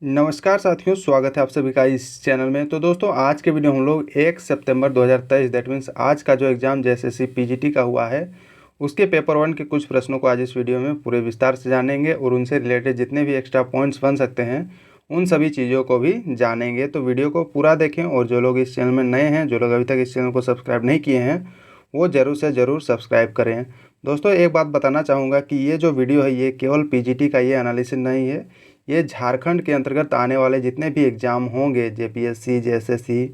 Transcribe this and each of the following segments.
नमस्कार साथियों, स्वागत है आप सभी का इस चैनल में। तो दोस्तों, आज के वीडियो हम लोग 1 सितंबर 2023 दैट मीन्स आज का जो एग्ज़ाम जेएसएससी पीजीटी का हुआ है उसके पेपर 1 के कुछ प्रश्नों को आज इस वीडियो में पूरे विस्तार से जानेंगे और उनसे रिलेटेड जितने भी एक्स्ट्रा पॉइंट्स बन सकते हैं उन सभी चीज़ों को भी जानेंगे। तो वीडियो को पूरा देखें और जो लोग इस चैनल में नए हैं, जो लोग अभी तक इस चैनल को सब्सक्राइब नहीं किए हैं, वो ज़रूर से ज़रूर सब्सक्राइब करें। दोस्तों, एक बात बताना चाहूँगा कि ये जो वीडियो है ये केवल पीजीटी का ये एनालिसिस नहीं है, ये झारखंड के अंतर्गत आने वाले जितने भी एग्ज़ाम होंगे, जेपीएससी, जेएसएससी,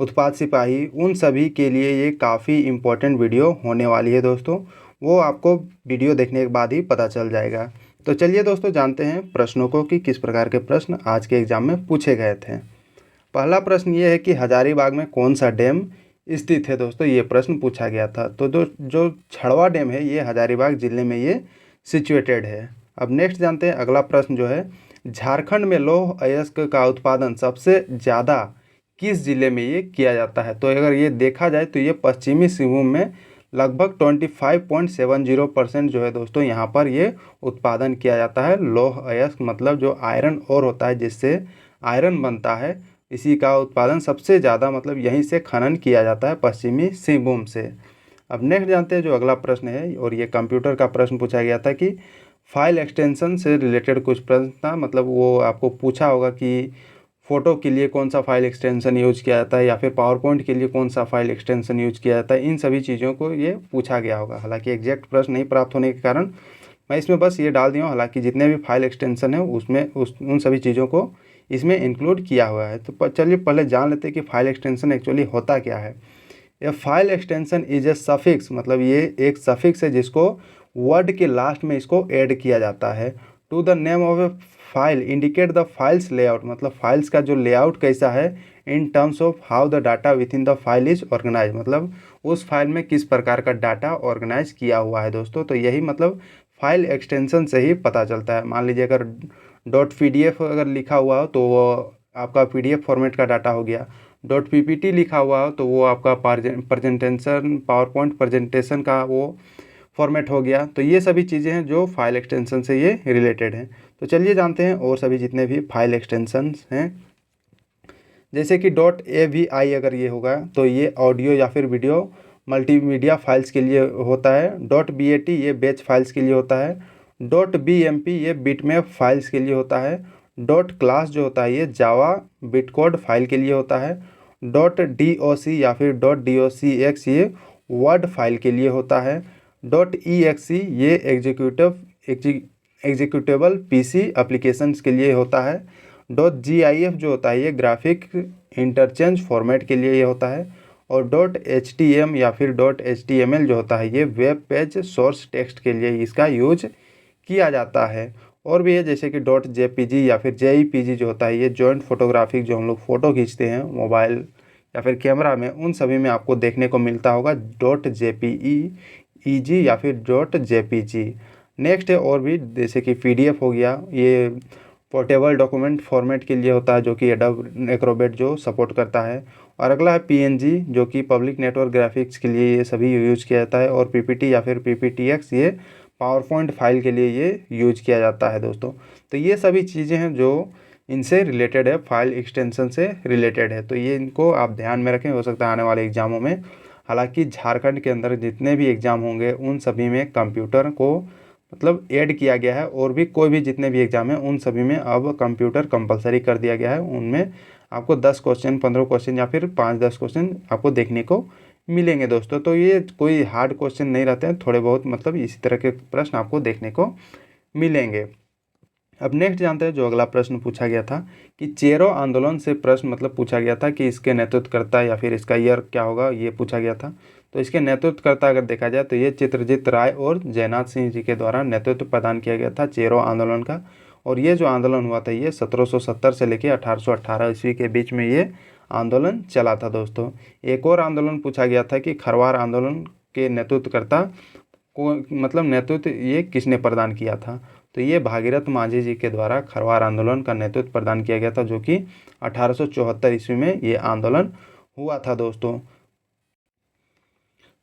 उत्पाद सिपाही, उन सभी के लिए ये काफ़ी इम्पोर्टेंट वीडियो होने वाली है दोस्तों। वो आपको वीडियो देखने के बाद ही पता चल जाएगा। तो चलिए दोस्तों, जानते हैं प्रश्नों को कि किस प्रकार के प्रश्न आज के एग्ज़ाम में पूछे गए थे। पहला प्रश्न ये है कि हजारीबाग में कौन सा डैम स्थित है। दोस्तों, ये प्रश्न पूछा गया था। तो जो छड़वा डैम है ये हजारीबाग ज़िले में ये सिचुएटेड है। अब नेक्स्ट जानते हैं अगला प्रश्न जो है, झारखंड में लौह अयस्क का उत्पादन सबसे ज़्यादा किस ज़िले में ये किया जाता है। तो अगर ये देखा जाए तो ये पश्चिमी सिंहभूम में लगभग 25.70% जो है दोस्तों यहाँ पर ये उत्पादन किया जाता है। लौह अयस्क मतलब जो आयरन ओर होता है जिससे आयरन बनता है, इसी का उत्पादन सबसे ज़्यादा मतलब यहीं से खनन किया जाता है, पश्चिमी सिंहभूम से। अब नेक्स्ट जानते हैं जो अगला प्रश्न है, और ये कंप्यूटर का प्रश्न पूछा गया था कि फाइल एक्सटेंशन से रिलेटेड कुछ प्रश्न था। मतलब वो आपको पूछा होगा कि फ़ोटो के लिए कौन सा फाइल एक्सटेंशन यूज किया जाता है या फिर पावर पॉइंट के लिए कौन सा फाइल एक्सटेंशन यूज किया जाता है। इन सभी चीज़ों को ये पूछा गया होगा। हालांकि एग्जैक्ट प्रश्न नहीं प्राप्त होने के कारण मैं इसमें बस ये डाल दिया हूँ। हालांकि जितने भी फाइल एक्सटेंशन है उसमें उन सभी चीज़ों को इसमें इंक्लूड किया हुआ है। तो चलिए पहले जान लेते हैं कि फाइल एक्सटेंशन एक्चुअली होता क्या है। A file extension is a suffix, मतलब ये एक सफिक्स है जिसको वर्ड के लास्ट में इसको ऐड किया जाता है। To the name of a file indicate the file's layout, मतलब फाइल्स का जो लेआउट कैसा है in terms of how the data within the file is organise, मतलब उस फाइल में किस प्रकार का डाटा ऑर्गेनाइज किया हुआ है दोस्तों। तो यही मतलब फाइल एक्सटेंशन से ही पता चलता है। मान लीजिए अगर .pdf अगर लिखा हुआ हो तो वो आपका पीडीएफ फॉर्मेट का डाटा हो गया। .ppt लिखा हुआ हो तो वो आपका प्रेजेंटेशन, पावर पॉइंट प्रेजेंटेशन का वो फॉर्मेट हो गया। तो ये सभी चीज़ें हैं जो फाइल एक्सटेंशन से ये रिलेटेड हैं। तो चलिए जानते हैं और सभी जितने भी फाइल एक्सटेंशंस हैं। जैसे कि .avi अगर ये होगा तो ये ऑडियो या फिर वीडियो मल्टीमीडिया फाइल्स के लिए होता है। .bat ये बैच फाइल्स के लिए होता है। .bmp ये बिटमैप फाइल्स के लिए होता है। .class जो होता है ये जावा बिटकोड फाइल के लिए होता है। .doc या फिर .docx ये वर्ड फाइल के लिए होता है। .exe ये एग्जीक्यूटेबल पीसी एप्लीकेशंस के लिए होता है। .gif जो होता है ये ग्राफिक इंटरचेंज फॉर्मेट के लिए ये होता है। और .htm या फिर .html जो होता है ये वेब पेज सोर्स टेक्स्ट के लिए इसका यूज किया जाता है। और भी है जैसे कि .jpg या फिर jpg जो होता है ये जॉइंट फोटोग्राफिक, जो हम लोग फ़ोटो खींचते हैं मोबाइल या फिर कैमरा में, उन सभी में आपको देखने को मिलता होगा .jpeg या फिर .jpg। नेक्स्ट है और भी जैसे कि PDF हो गया, ये पोर्टेबल डॉक्यूमेंट फॉर्मेट के लिए होता है जो कि एडोब एक्रोबैट जो सपोर्ट करता है। और अगला है PNG जो कि पब्लिक नेटवर्क ग्राफिक्स के लिए ये सभी यूज किया जाता है। और PPT या फिर PPTX ये पावर पॉइंट फाइल के लिए ये यूज किया जाता है दोस्तों। तो ये सभी चीज़ें हैं जो इनसे रिलेटेड है, फाइल एक्सटेंशन से रिलेटेड है। तो ये इनको आप ध्यान में रखें, हो सकता है आने वाले एग्ज़ामों में। हालांकि झारखंड के अंदर जितने भी एग्ज़ाम होंगे उन सभी में कंप्यूटर को मतलब ऐड किया गया है, और भी कोई भी जितने भी एग्ज़ाम हैं उन सभी में अब कंप्यूटर कंपलसरी कर दिया गया है। उनमें आपको 10 क्वेश्चन, 15 क्वेश्चन या फिर 5-10 क्वेश्चन आपको देखने को मिलेंगे दोस्तों। तो ये कोई हार्ड क्वेश्चन नहीं रहते हैं, थोड़े बहुत मतलब इसी तरह के प्रश्न आपको देखने को मिलेंगे। अब नेक्स्ट जानते हैं जो अगला प्रश्न पूछा गया था कि चेरो आंदोलन से प्रश्न मतलब पूछा गया था कि इसके नेतृत्वकर्ता या फिर इसका ईयर क्या होगा, ये पूछा गया था। तो इसके नेतृत्वकर्ता अगर देखा जाए तो ये चित्रजीत राय और जयनाथ सिंह जी के द्वारा नेतृत्व प्रदान किया गया था चेरो आंदोलन का। और ये जो आंदोलन हुआ था ये 1770 से लेकर 1818 ईस्वी के बीच में ये आंदोलन चला था दोस्तों। एक और आंदोलन पूछा गया था कि खरवार आंदोलन के नेतृत्वकर्ता को मतलब नेतृत्व ये किसने प्रदान किया था। तो ये भागीरथ मांझी जी के द्वारा खरवार आंदोलन का नेतृत्व प्रदान किया गया था, जो कि 1874 ईस्वी में ये आंदोलन हुआ था दोस्तों।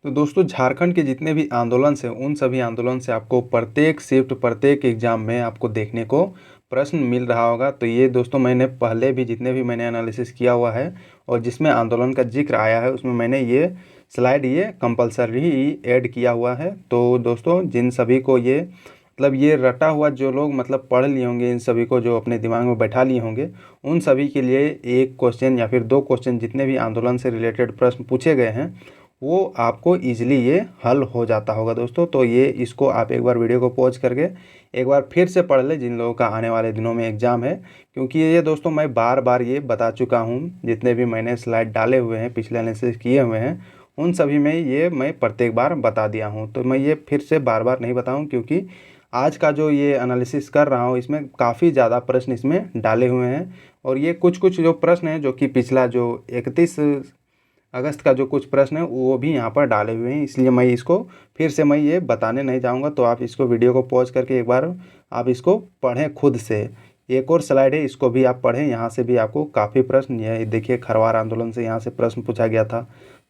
तो दोस्तों, झारखंड के जितने भी आंदोलन से उन सभी आंदोलन से आपको प्रत्येक शिफ्ट, प्रत्येक एग्जाम में आपको देखने को प्रश्न मिल रहा होगा। तो ये दोस्तों मैंने पहले भी जितने भी मैंने एनालिसिस किया हुआ है और जिसमें आंदोलन का जिक्र आया है उसमें मैंने ये स्लाइड ये कंपलसरी ऐड किया हुआ है। तो दोस्तों जिन सभी को ये मतलब ये रटा हुआ जो लोग मतलब पढ़ लिए होंगे, इन सभी को जो अपने दिमाग में बैठा लिए होंगे, उन सभी के लिए एक क्वेश्चन या फिर 2 क्वेश्चन जितने भी आंदोलन से रिलेटेड प्रश्न पूछे गए हैं वो आपको ईजिली ये हल हो जाता होगा दोस्तों। तो ये इसको आप एक बार वीडियो को पॉज करके एक बार फिर से पढ़ ले जिन लोगों का आने वाले दिनों में एग्ज़ाम है, क्योंकि ये दोस्तों मैं बार बार ये बता चुका हूँ। जितने भी मैंने स्लाइड डाले हुए हैं, पिछले एनालिसिस किए हुए हैं, उन सभी में ये मैं प्रत्येक बार बता दिया हूँ। तो मैं ये फिर से बार बार नहीं बताऊँ, क्योंकि आज का जो ये एनालिसिस कर रहा हूँ इसमें काफ़ी ज़्यादा प्रश्न इसमें डाले हुए हैं। और ये कुछ जो प्रश्न हैं जो कि पिछला जो 31 अगस्त का जो कुछ प्रश्न है वो भी यहाँ पर डाले हुए हैं, इसलिए मैं इसको फिर से मैं ये बताने नहीं जाऊँगा। तो आप इसको वीडियो को पॉज करके एक बार आप इसको पढ़ें खुद से। एक और स्लाइड है, इसको भी आप पढ़ें, यहाँ से भी आपको काफ़ी प्रश्न, ये देखिए खरवार आंदोलन से यहाँ से प्रश्न पूछा गया था,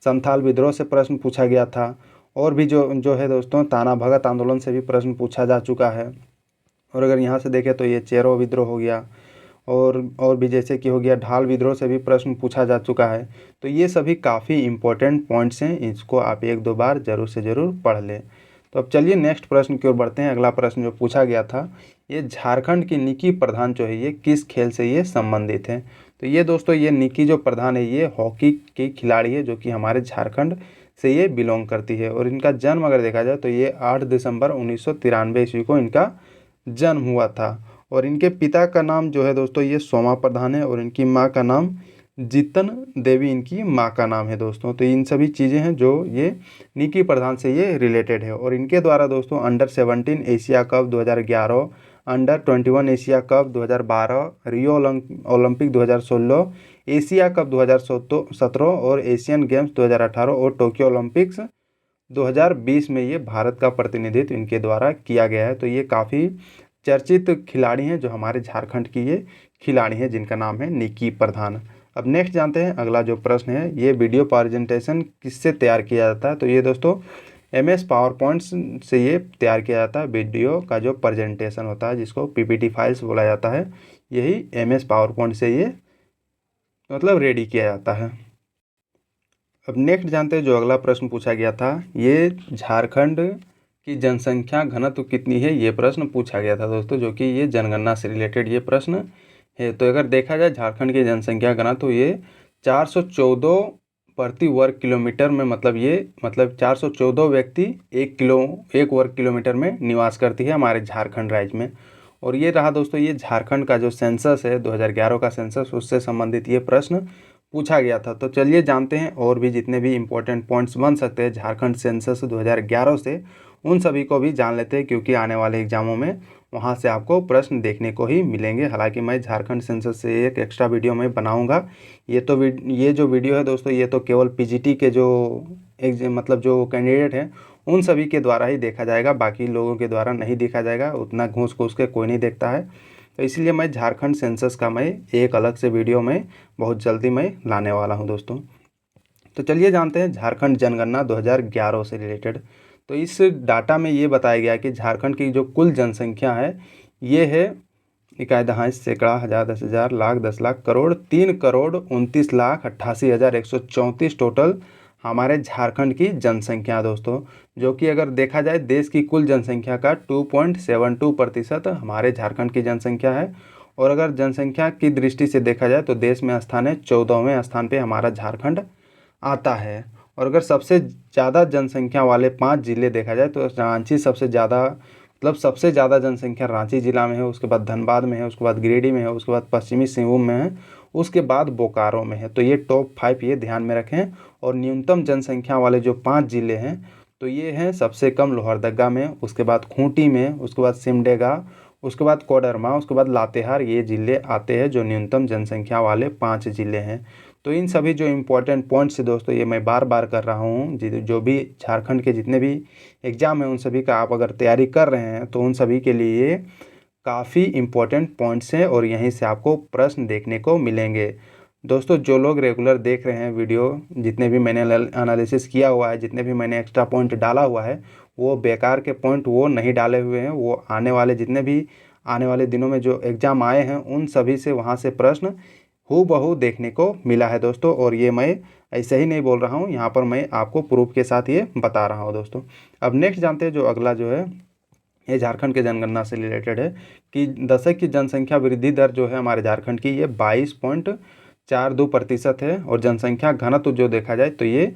संथाल विद्रोह से प्रश्न पूछा गया था, और भी जो है दोस्तों ताना भगत आंदोलन से भी प्रश्न पूछा जा चुका है। और अगर यहाँ से देखें तो ये चेरो विद्रोह हो गया, और भी जैसे कि हो गया ढाल विद्रोह से भी प्रश्न पूछा जा चुका है। तो ये सभी काफ़ी इम्पोर्टेंट पॉइंट्स हैं, इसको आप 1-2 बार ज़रूर से ज़रूर पढ़ लें। तो अब चलिए नेक्स्ट प्रश्न की ओर बढ़ते हैं। अगला प्रश्न जो पूछा गया था, ये झारखंड की निकी प्रधान जो है ये किस खेल से ये संबंधित है। तो ये दोस्तों ये निकी जो प्रधान है ये हॉकी की खिलाड़ी है, जो कि हमारे झारखंड से ये बिलोंग करती है। और इनका जन्म अगर देखा जाए तो ये 8 दिसंबर 1993 ईस्वी को इनका जन्म हुआ था। और इनके पिता का नाम जो है दोस्तों ये सोमा प्रधान है, और इनकी माँ का नाम जीतन देवी इनकी माँ का नाम है दोस्तों। तो इन सभी चीज़ें हैं जो ये निकी प्रधान से ये रिलेटेड है। और इनके द्वारा दोस्तों अंडर-17 एशिया कप 2011, अंडर-21 Asia cup 2012, Rio Olympic 2016, Asia cup 2017 और एशियन गेम्स 2018 और टोक्यो ओलंपिक्स 2020 में ये भारत का प्रतिनिधित्व इनके द्वारा किया गया है। तो ये काफ़ी चर्चित खिलाड़ी हैं जो हमारे झारखंड की ये खिलाड़ी हैं जिनका नाम है निकी प्रधान। अब नेक्स्ट जानते हैं अगला जो प्रश्न है, ये वीडियो प्रेजेंटेशन किससे तैयार किया जाता है। तो ये दोस्तों MS पावर पॉइंट से ये तैयार किया जाता है। वीडियो का जो प्रेजेंटेशन होता है जिसको PPT फाइल्स बोला जाता है, यही MS पावर पॉइंट से ये मतलब रेडी किया जाता है। अब नेक्स्ट जानते हैं जो अगला प्रश्न पूछा गया था, ये झारखंड की जनसंख्या घनत्व कितनी है, ये प्रश्न पूछा गया था दोस्तों, जो कि ये जनगणना से रिलेटेड ये प्रश्न है। तो अगर देखा जाए झारखंड की जनसंख्या घनत्व ये 414 प्रति वर्ग किलोमीटर में, मतलब 414 व्यक्ति 1 वर्ग किलोमीटर में निवास करती है हमारे झारखंड राज्य में। और ये रहा दोस्तों ये झारखंड का जो सेंसस है 2011 का सेंसस, उससे संबंधित ये प्रश्न पूछा गया था। तो चलिए जानते हैं और भी जितने भी इम्पोर्टेंट पॉइंट्स बन सकते हैं झारखंड सेंसस 2011 से, उन सभी को भी जान लेते हैं, क्योंकि आने वाले एग्जामों में वहां से आपको प्रश्न देखने को ही मिलेंगे। हालांकि मैं झारखंड सेंसस से एक एक्स्ट्रा वीडियो मैं बनाऊंगा। ये जो वीडियो है दोस्तों ये तो केवल PGT के जो मतलब जो कैंडिडेट हैं उन सभी के द्वारा ही देखा जाएगा, बाकी लोगों के द्वारा नहीं देखा जाएगा। उतना घूस के कोई नहीं देखता है। तो इसलिए मैं झारखंड सेंसस का मैं एक अलग से वीडियो में बहुत जल्दी मैं लाने वाला हूँ दोस्तों। तो चलिए जानते हैं झारखंड जनगणना 2011 से रिलेटेड। तो इस डाटा में ये बताया गया कि झारखंड की जो कुल जनसंख्या है ये है इकाई दहाई सैकड़ा हज़ार 10,000 लाख 10 लाख करोड़ 3,29,88,134 टोटल हमारे झारखंड की जनसंख्या दोस्तों, जो कि अगर देखा जाए देश की कुल जनसंख्या का 2.72% हमारे झारखंड की जनसंख्या है। और अगर जनसंख्या की दृष्टि से देखा जाए तो देश में स्थान है 14वें स्थान पे हमारा झारखंड आता है। और अगर सबसे ज़्यादा जनसंख्या वाले 5 जिले देखा जाए तो रांची सबसे ज़्यादा जनसंख्या रांची जिला में है, उसके बाद धनबाद में है, उसके बाद गिरिडीह में है, उसके बाद पश्चिमी सिंहभूम में है, उसके बाद बोकारो में है। तो ये टॉप 5 ये ध्यान में रखें। और न्यूनतम जनसंख्या वाले जो 5 जिले हैं तो ये हैं सबसे कम लोहरदगा में, उसके बाद खूंटी में, उसके बाद सिमडेगा, उसके बाद कोडरमा, उसके बाद लातेहार, ये जिले आते हैं जो न्यूनतम जनसंख्या वाले 5 जिले हैं। तो इन सभी जो इम्पोर्टेंट पॉइंट्स है दोस्तों ये मैं बार बार कर रहा हूँ। जो भी झारखंड के जितने भी एग्ज़ाम हैं उन सभी का आप अगर तैयारी कर रहे हैं तो उन सभी के लिए काफ़ी इम्पोर्टेंट पॉइंट्स हैं और यहीं से आपको प्रश्न देखने को मिलेंगे। दोस्तों जो लोग रेगुलर देख रहे हैं वीडियो, जितने भी मैंने एनालिसिस किया हुआ है, जितने भी मैंने एक्स्ट्रा पॉइंट डाला हुआ है, वो बेकार के पॉइंट वो नहीं डाले हुए हैं। वो आने वाले जितने भी आने वाले दिनों में जो एग्ज़ाम आए हैं उन सभी से वहाँ से प्रश्न हूबहू देखने को मिला है दोस्तों। और ये मैं ऐसे ही नहीं बोल रहा हूँ, यहाँ पर मैं आपको प्रूफ के साथ ये बता रहा हूँ दोस्तों। अब नेक्स्ट जानते हैं जो अगला जो है ये झारखंड के जनगणना से रिलेटेड है कि दशक की जनसंख्या वृद्धि दर जो है हमारे झारखंड की ये 22.42% है। और जनसंख्या घनत्व जो देखा जाए तो ये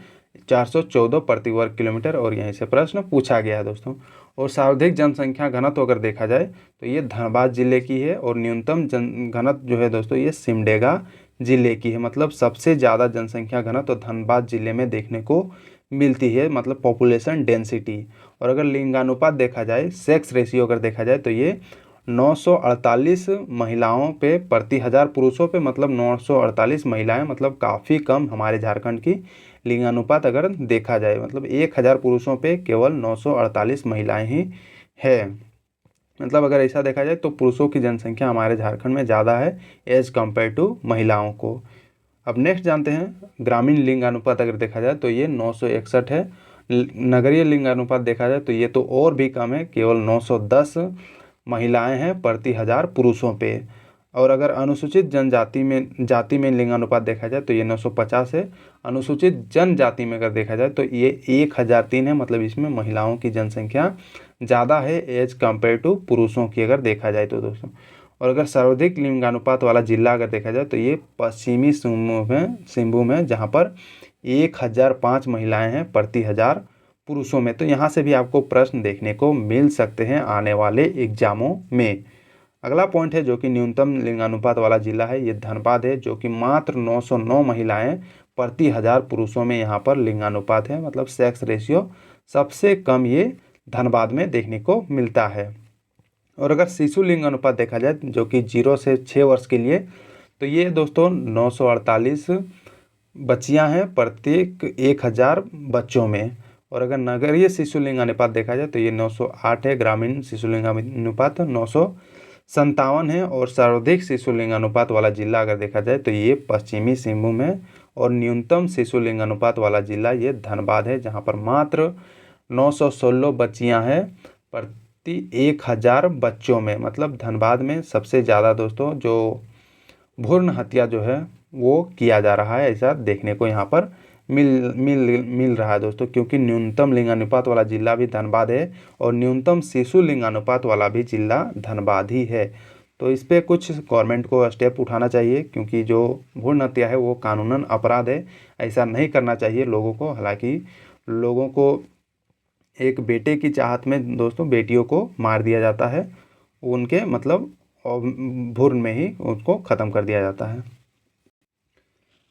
414 प्रति वर्ग किलोमीटर, और यहीं से प्रश्न पूछा गया है दोस्तों। और सर्वाधिक जनसंख्या घनत्व अगर देखा जाए तो ये धनबाद जिले की है, और न्यूनतम जन घनत्व जो है दोस्तों ये सिमडेगा जिले की है। मतलब सबसे ज़्यादा जनसंख्या घनत्व धनबाद जिले में देखने को मिलती है, मतलब पॉपुलेशन डेंसिटी। और अगर लिंगानुपात देखा जाए, सेक्स रेशियो अगर देखा जाए तो ये 948 महिलाओं पे प्रति 1000 पुरुषों पे, मतलब 948 महिलाएं, मतलब काफ़ी कम हमारे झारखंड की लिंगानुपात अगर देखा जाए। मतलब 1000 पुरुषों पे केवल 948 महिलाएं ही है। मतलब अगर ऐसा देखा जाए तो पुरुषों की जनसंख्या हमारे झारखंड में ज़्यादा है एज कम्पेयर टू महिलाओं को। अब नेक्स्ट जानते हैं ग्रामीण लिंगानुपात अगर देखा जाए तो ये 961 है। नगरीय लिंगानुपात देखा जाए तो ये तो और भी कम है, केवल 910 महिलाएं हैं प्रति 1000 पुरुषों पे। और अगर अनुसूचित जाति में लिंगानुपात देखा जाए तो ये 950 है। अनुसूचित जनजाति में अगर देखा जाए तो ये 1003 है। मतलब इसमें महिलाओं की जनसंख्या ज़्यादा है एज कम्पेयर टू पुरुषों की अगर देखा जाए तो दोस्तों। और अगर सर्वाधिक लिंगानुपात वाला जिला अगर देखा जाए तो ये पश्चिमी सिंहभूम है, जहाँ पर 1005 महिलाएं हैं प्रति 1000 पुरुषों में। तो यहाँ से भी आपको प्रश्न देखने को मिल सकते हैं आने वाले एग्जामों में। अगला पॉइंट है जो कि न्यूनतम लिंगानुपात वाला जिला है, ये धनबाद है, जो कि मात्र 909 महिलाएं प्रति 1000 पुरुषों में यहाँ पर लिंगानुपात है। मतलब सेक्स रेशियो सबसे कम ये धनबाद में देखने को मिलता है। और अगर शिशु लिंग अनुपात देखा जाए जो कि 0 से 6 वर्ष के लिए, तो ये दोस्तों 948 बच्चियां हैं प्रत्येक 1000 बच्चों में। और अगर नगरीय शिशु लिंग अनुपात देखा जाए तो ये 908 है। ग्रामीण शिशु लिंग अनुपात 957 है। और सर्वाधिक शिशु लिंग अनुपात वाला जिला अगर देखा जाए तो ये पश्चिमी सिंहभूम है। और न्यूनतम शिशु लिंग अनुपात वाला जिला ये धनबाद है, जहाँ पर मात्र 916 बच्चियां हैं प्रति 1000 बच्चों में। मतलब धनबाद में सबसे ज़्यादा दोस्तों जो भ्रूण हत्या जो है वो किया जा रहा है, ऐसा देखने को यहाँ पर मिल रहा है दोस्तों। क्योंकि न्यूनतम लिंगानुपात वाला जिला भी धनबाद है और न्यूनतम शिशु लिंगानुपात वाला भी जिला धनबाद ही है। तो इस पर कुछ गवर्नमेंट को स्टेप उठाना चाहिए, क्योंकि जो भ्रूण हत्या है वो कानूनन अपराध है, ऐसा नहीं करना चाहिए लोगों को। हालांकि लोगों को एक बेटे की चाहत में दोस्तों बेटियों को मार दिया जाता है, उनके मतलब भ्रूण में ही उसको ख़त्म कर दिया जाता है।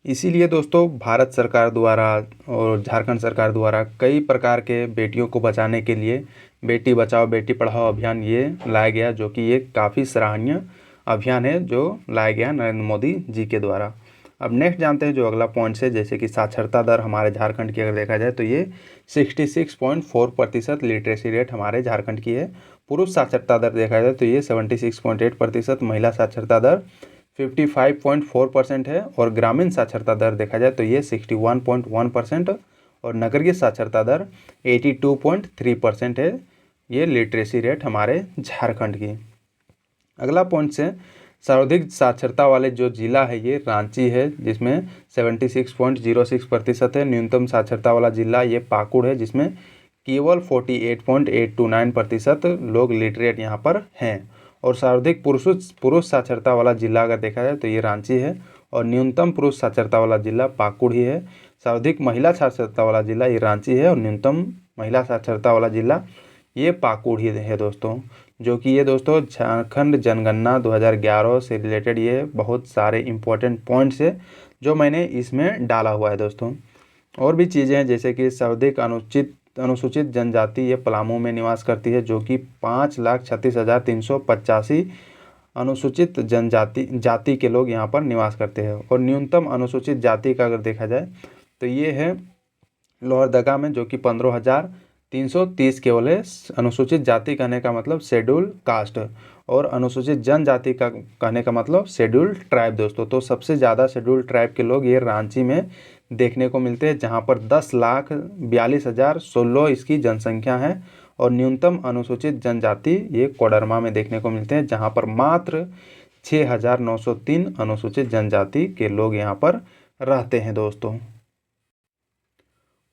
इसीलिए दोस्तों भारत सरकार द्वारा और झारखंड सरकार द्वारा कई प्रकार के बेटियों को बचाने के लिए बेटी बचाओ बेटी पढ़ाओ अभियान ये लाया गया, जो कि ये काफ़ी सराहनीय अभियान है जो लाया गया नरेंद्र मोदी जी के द्वारा। अब नेक्स्ट जानते हैं जो अगला पॉइंट है, जैसे कि साक्षरता दर हमारे झारखंड की अगर देखा जाए तो ये 66.4% लिटरेसी रेट हमारे झारखंड की है। पुरुष साक्षरता दर देखा जाए तो ये 76.8%, महिला साक्षरता दर 55.4% है। और ग्रामीण साक्षरता दर देखा जाए तो ये 61.1% और नगरीय साक्षरता दर 82.3% है। ये लिटरेसी रेट हमारे झारखंड की। अगला पॉइंट से सर्वाधिक साक्षरता वाले जो जिला है ये रांची है, जिसमें 76.06% है। न्यूनतम साक्षरता वाला जिला ये पाकुड़ है, जिसमें केवल 48.829% लोग लिटरेट यहाँ पर हैं। और सर्वाधिक पुरुष साक्षरता वाला जिला अगर देखा जाए तो ये रांची है और न्यूनतम पुरुष साक्षरता वाला जिला पाकुड़ ही है। सर्वाधिक महिला साक्षरता वाला जिला ये रांची है और न्यूनतम महिला साक्षरता वाला जिला ये पाकुड़ ही है दोस्तों। जो कि ये दोस्तों झारखंड जनगणना 2011 से रिलेटेड ये बहुत सारे इम्पोर्टेंट पॉइंट्स है जो मैंने इसमें डाला हुआ है दोस्तों। और भी चीज़ें हैं जैसे कि सर्वाधिक अनुसूचित जनजाति ये पलामू में निवास करती है, जो कि 5,36,385 अनुसूचित जाति के लोग यहाँ पर निवास करते हैं। और न्यूनतम अनुसूचित जाति का अगर देखा जाए तो ये है लोहरदगा में, जो कि 15,330 केवल है। अनुसूचित जाति कहने का मतलब शेड्यूल कास्ट, और अनुसूचित जनजाति का कहने का मतलब शेड्यूल ट्राइब दोस्तों। तो सबसे ज़्यादा शेड्यूल ट्राइब के लोग ये रांची में देखने को मिलते हैं, जहाँ पर 10,42,016 इसकी जनसंख्या है। और न्यूनतम अनुसूचित जनजाति ये कोडरमा में देखने को मिलते हैं, जहाँ पर मात्र 6,903 अनुसूचित जनजाति के लोग यहाँ पर रहते हैं दोस्तों।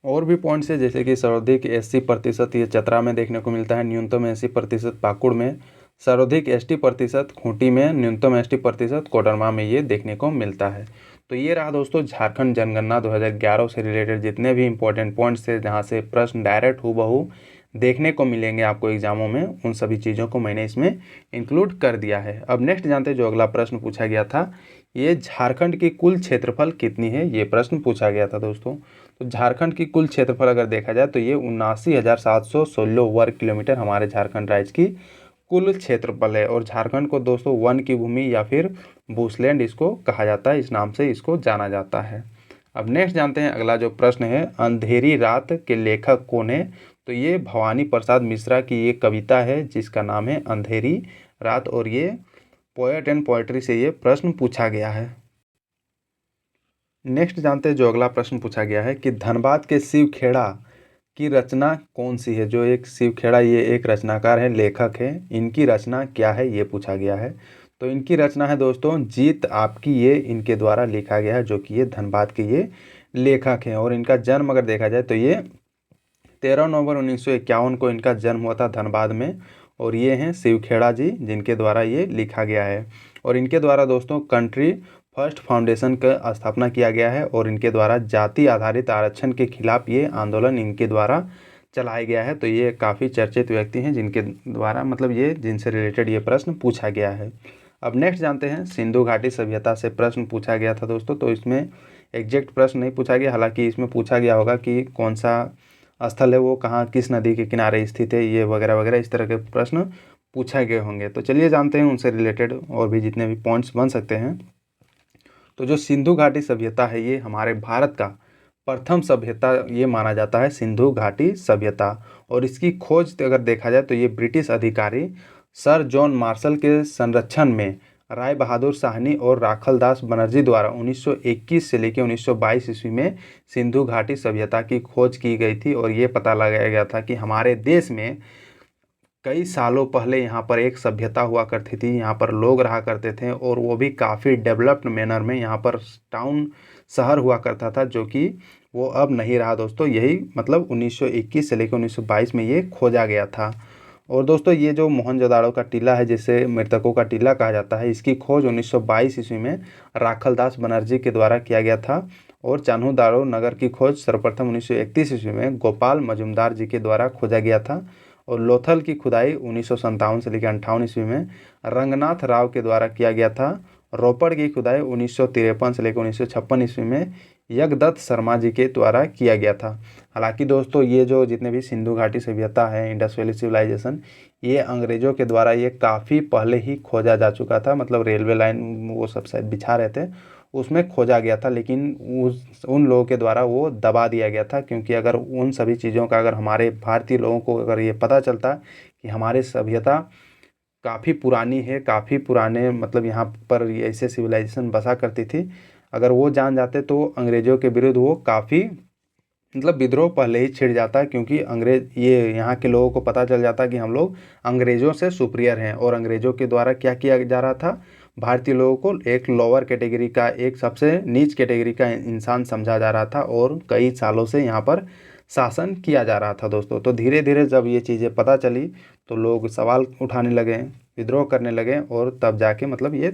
और भी पॉइंट्स है जैसे कि सर्वाधिक 80% ये चतरा में देखने को मिलता है, न्यूनतम 80% पाकुड़ में, सर्वाधिक ST% खूंटी में, न्यूनतम ST% कोडरमा में ये देखने को मिलता है। तो ये रहा दोस्तों झारखंड जनगणना 2011 से रिलेटेड जितने भी इंपॉर्टेंट पॉइंट्स थे जहाँ से प्रश्न डायरेक्ट हूबहू देखने को मिलेंगे आपको एग्जामों में, उन सभी चीज़ों को मैंने इसमें इंक्लूड कर दिया है। अब नेक्स्ट जानते हैं जो अगला प्रश्न पूछा गया था, ये झारखंड की कुल क्षेत्रफल कितनी है, ये प्रश्न पूछा गया था दोस्तों। तो झारखंड की कुल क्षेत्रफल अगर देखा जाए तो ये 79,716 वर्ग किलोमीटर हमारे झारखंड राज्य की कुल क्षेत्रफल है। और झारखंड को दोस्तों वन की भूमि या फिर बूसलैंड इसको कहा जाता है, इस नाम से इसको जाना जाता है। अब नेक्स्ट जानते हैं अगला जो प्रश्न है, अंधेरी रात के लेखक कौन है। तो ये भवानी प्रसाद मिश्रा की ये कविता है जिसका नाम है अंधेरी रात, और ये पोएट एंड पोएट्री से ये प्रश्न पूछा गया है। नेक्स्ट जानते हैं जो अगला प्रश्न पूछा गया है कि धनबाद के शिव खेड़ा की रचना कौन सी है। जो एक शिव खेड़ा ये एक रचनाकार है, लेखक है, इनकी रचना क्या है ये पूछा गया है। तो इनकी रचना है दोस्तों जीत आपकी, ये इनके द्वारा लिखा गया है, जो कि ये धनबाद के ये लेखक हैं। और इनका जन्म अगर देखा जाए तो ये 13 नवंबर 1951 को इनका जन्म हुआ था धनबाद में। और ये हैं शिव खेड़ा जी जिनके द्वारा ये लिखा गया है। और इनके द्वारा दोस्तों कंट्री फर्स्ट फाउंडेशन का स्थापना किया गया है, और इनके द्वारा जाति आधारित आरक्षण के खिलाफ ये आंदोलन इनके द्वारा चलाया गया है। तो ये काफ़ी चर्चित व्यक्ति हैं जिनके द्वारा मतलब ये जिनसे रिलेटेड ये प्रश्न पूछा गया है। अब नेक्स्ट जानते हैं सिंधु घाटी सभ्यता से प्रश्न पूछा गया था दोस्तों। तो इसमें एग्जैक्ट प्रश्न नहीं पूछा गया, हालांकि इसमें पूछा गया होगा कि कौन सा स्थल है वो कहाँ किस नदी के किनारे स्थित है, ये वगैरह वगैरह इस तरह के प्रश्न पूछा गए होंगे। तो चलिए जानते हैं उनसे रिलेटेड और भी जितने भी पॉइंट्स बन सकते हैं। तो जो सिंधु घाटी सभ्यता है ये हमारे भारत का प्रथम सभ्यता ये माना जाता है, सिंधु घाटी सभ्यता। और इसकी खोज अगर देखा जाए तो ये ब्रिटिश अधिकारी सर जॉन मार्शल के संरक्षण में राय बहादुर साहनी और राखलदास बनर्जी द्वारा 1921 से लेकर 1922 ईस्वी में सिंधु घाटी सभ्यता की खोज की गई थी। और ये पता लगाया गया था कि हमारे देश में कई सालों पहले यहाँ पर एक सभ्यता हुआ करती थी, यहाँ पर लोग रहा करते थे, और वो भी काफ़ी डेवलप्ड मैनर में। यहाँ पर टाउन शहर हुआ करता था जो कि वो अब नहीं रहा दोस्तों। यही मतलब 1921 से लेकर 1922 में ये खोजा गया था। और दोस्तों ये जो मोहनजोदाड़ो का टीला है जिसे मृतकों का टीला कहा जाता है, इसकी खोज 1922 ईस्वी में राखलदास बनर्जी के द्वारा किया गया था। और चान्होदाड़ो नगर की खोज सर्वप्रथम 1931 ईस्वी में गोपाल मजुमदार जी के द्वारा खोजा गया था। और लोथल की खुदाई 1957 से लेकर 58 ईस्वी में रंगनाथ राव के द्वारा किया गया था। रोपड़ की खुदाई 1953 से लेकर 1956 ईस्वी में यज्ञदत्त शर्मा जी के द्वारा किया गया था। हालांकि दोस्तों ये जो जितने भी सिंधु घाटी सभ्यता है, इंडस वैली सिविलाइजेशन, ये अंग्रेज़ों के द्वारा ये काफ़ी पहले ही खोजा जा चुका था। मतलब रेलवे लाइन वो सब शायद बिछा रहे थे उसमें खोजा गया था, लेकिन उन लोगों के द्वारा वो दबा दिया गया था। क्योंकि अगर उन सभी चीज़ों का अगर हमारे भारतीय लोगों को अगर ये पता चलता कि हमारे सभ्यता काफ़ी पुरानी है, काफ़ी पुराने मतलब यहाँ पर ऐसे सिविलाइजेशन बसा करती थी, अगर वो जान जाते तो अंग्रेज़ों के विरुद्ध वो काफ़ी मतलब विद्रोह पहले ही छिड़ जाता है। क्योंकि अंग्रेज ये यहाँ के लोगों को पता चल जाता कि हम लोग अंग्रेज़ों से सुपीरियर हैं। और अंग्रेज़ों के द्वारा क्या किया जा रहा था, भारतीय लोगों को एक लोअर कैटेगरी का, एक सबसे नीच कैटेगरी का इंसान समझा जा रहा था। और कई सालों से यहाँ पर शासन किया जा रहा था दोस्तों। तो धीरे धीरे जब ये चीज़ें पता चली तो लोग सवाल उठाने लगे, विद्रोह करने लगे, और तब जाके मतलब ये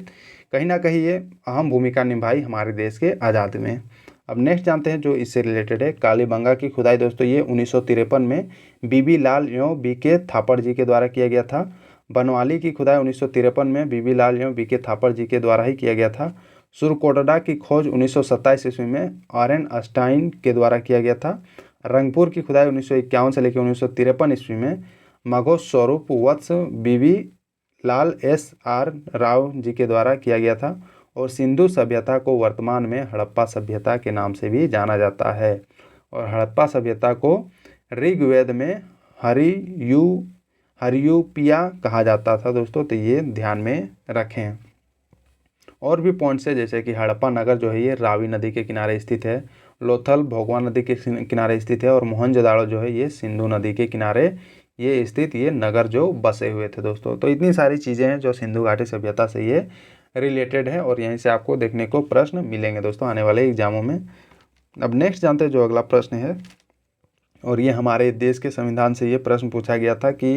कहीं ना कहीं ये अहम भूमिका निभाई हमारे देश के आज़ादी में। अब नेक्स्ट जानते हैं जो इससे रिलेटेड है, कालीबंगा की खुदाई दोस्तों ये 1953 में बीबी लाल एवं बीके थापड़ जी के द्वारा किया गया था। बनवाली की खुदाई 1953 में बीबी लाल एवं बीके थापड़ जी के द्वारा ही किया गया था। सुरकोटड़ा की खोज 1927 ईस्वी में आरएन अस्टाइन के द्वारा किया गया था। रंगपुर की खुदाई 1951 से लेकर 1953 ईस्वी में मघो स्वरूप वत्स बीबी लाल SR राव जी के द्वारा किया गया था। और सिंधु सभ्यता को वर्तमान में हड़प्पा सभ्यता के नाम से भी जाना जाता है। और हड़प्पा सभ्यता को ऋग्वेद में हरियूपिया कहा जाता था दोस्तों। तो ये ध्यान में रखें। और भी पॉइंट्स है जैसे कि हड़प्पा नगर जो है ये रावी नदी के किनारे स्थित है, लोथल भोगवा नदी के किनारे स्थित है, और मोहनजोदाड़ो जो है ये सिंधु नदी के किनारे ये स्थित ये नगर जो बसे हुए थे दोस्तों। तो इतनी सारी चीज़ें हैं जो सिंधु घाटी सभ्यता से ये रिलेटेड है और यहीं से आपको देखने को प्रश्न मिलेंगे दोस्तों आने वाले एग्जामों में। अब नेक्स्ट जानते हैं जो अगला प्रश्न है, और ये हमारे देश के संविधान से ये प्रश्न पूछा गया था कि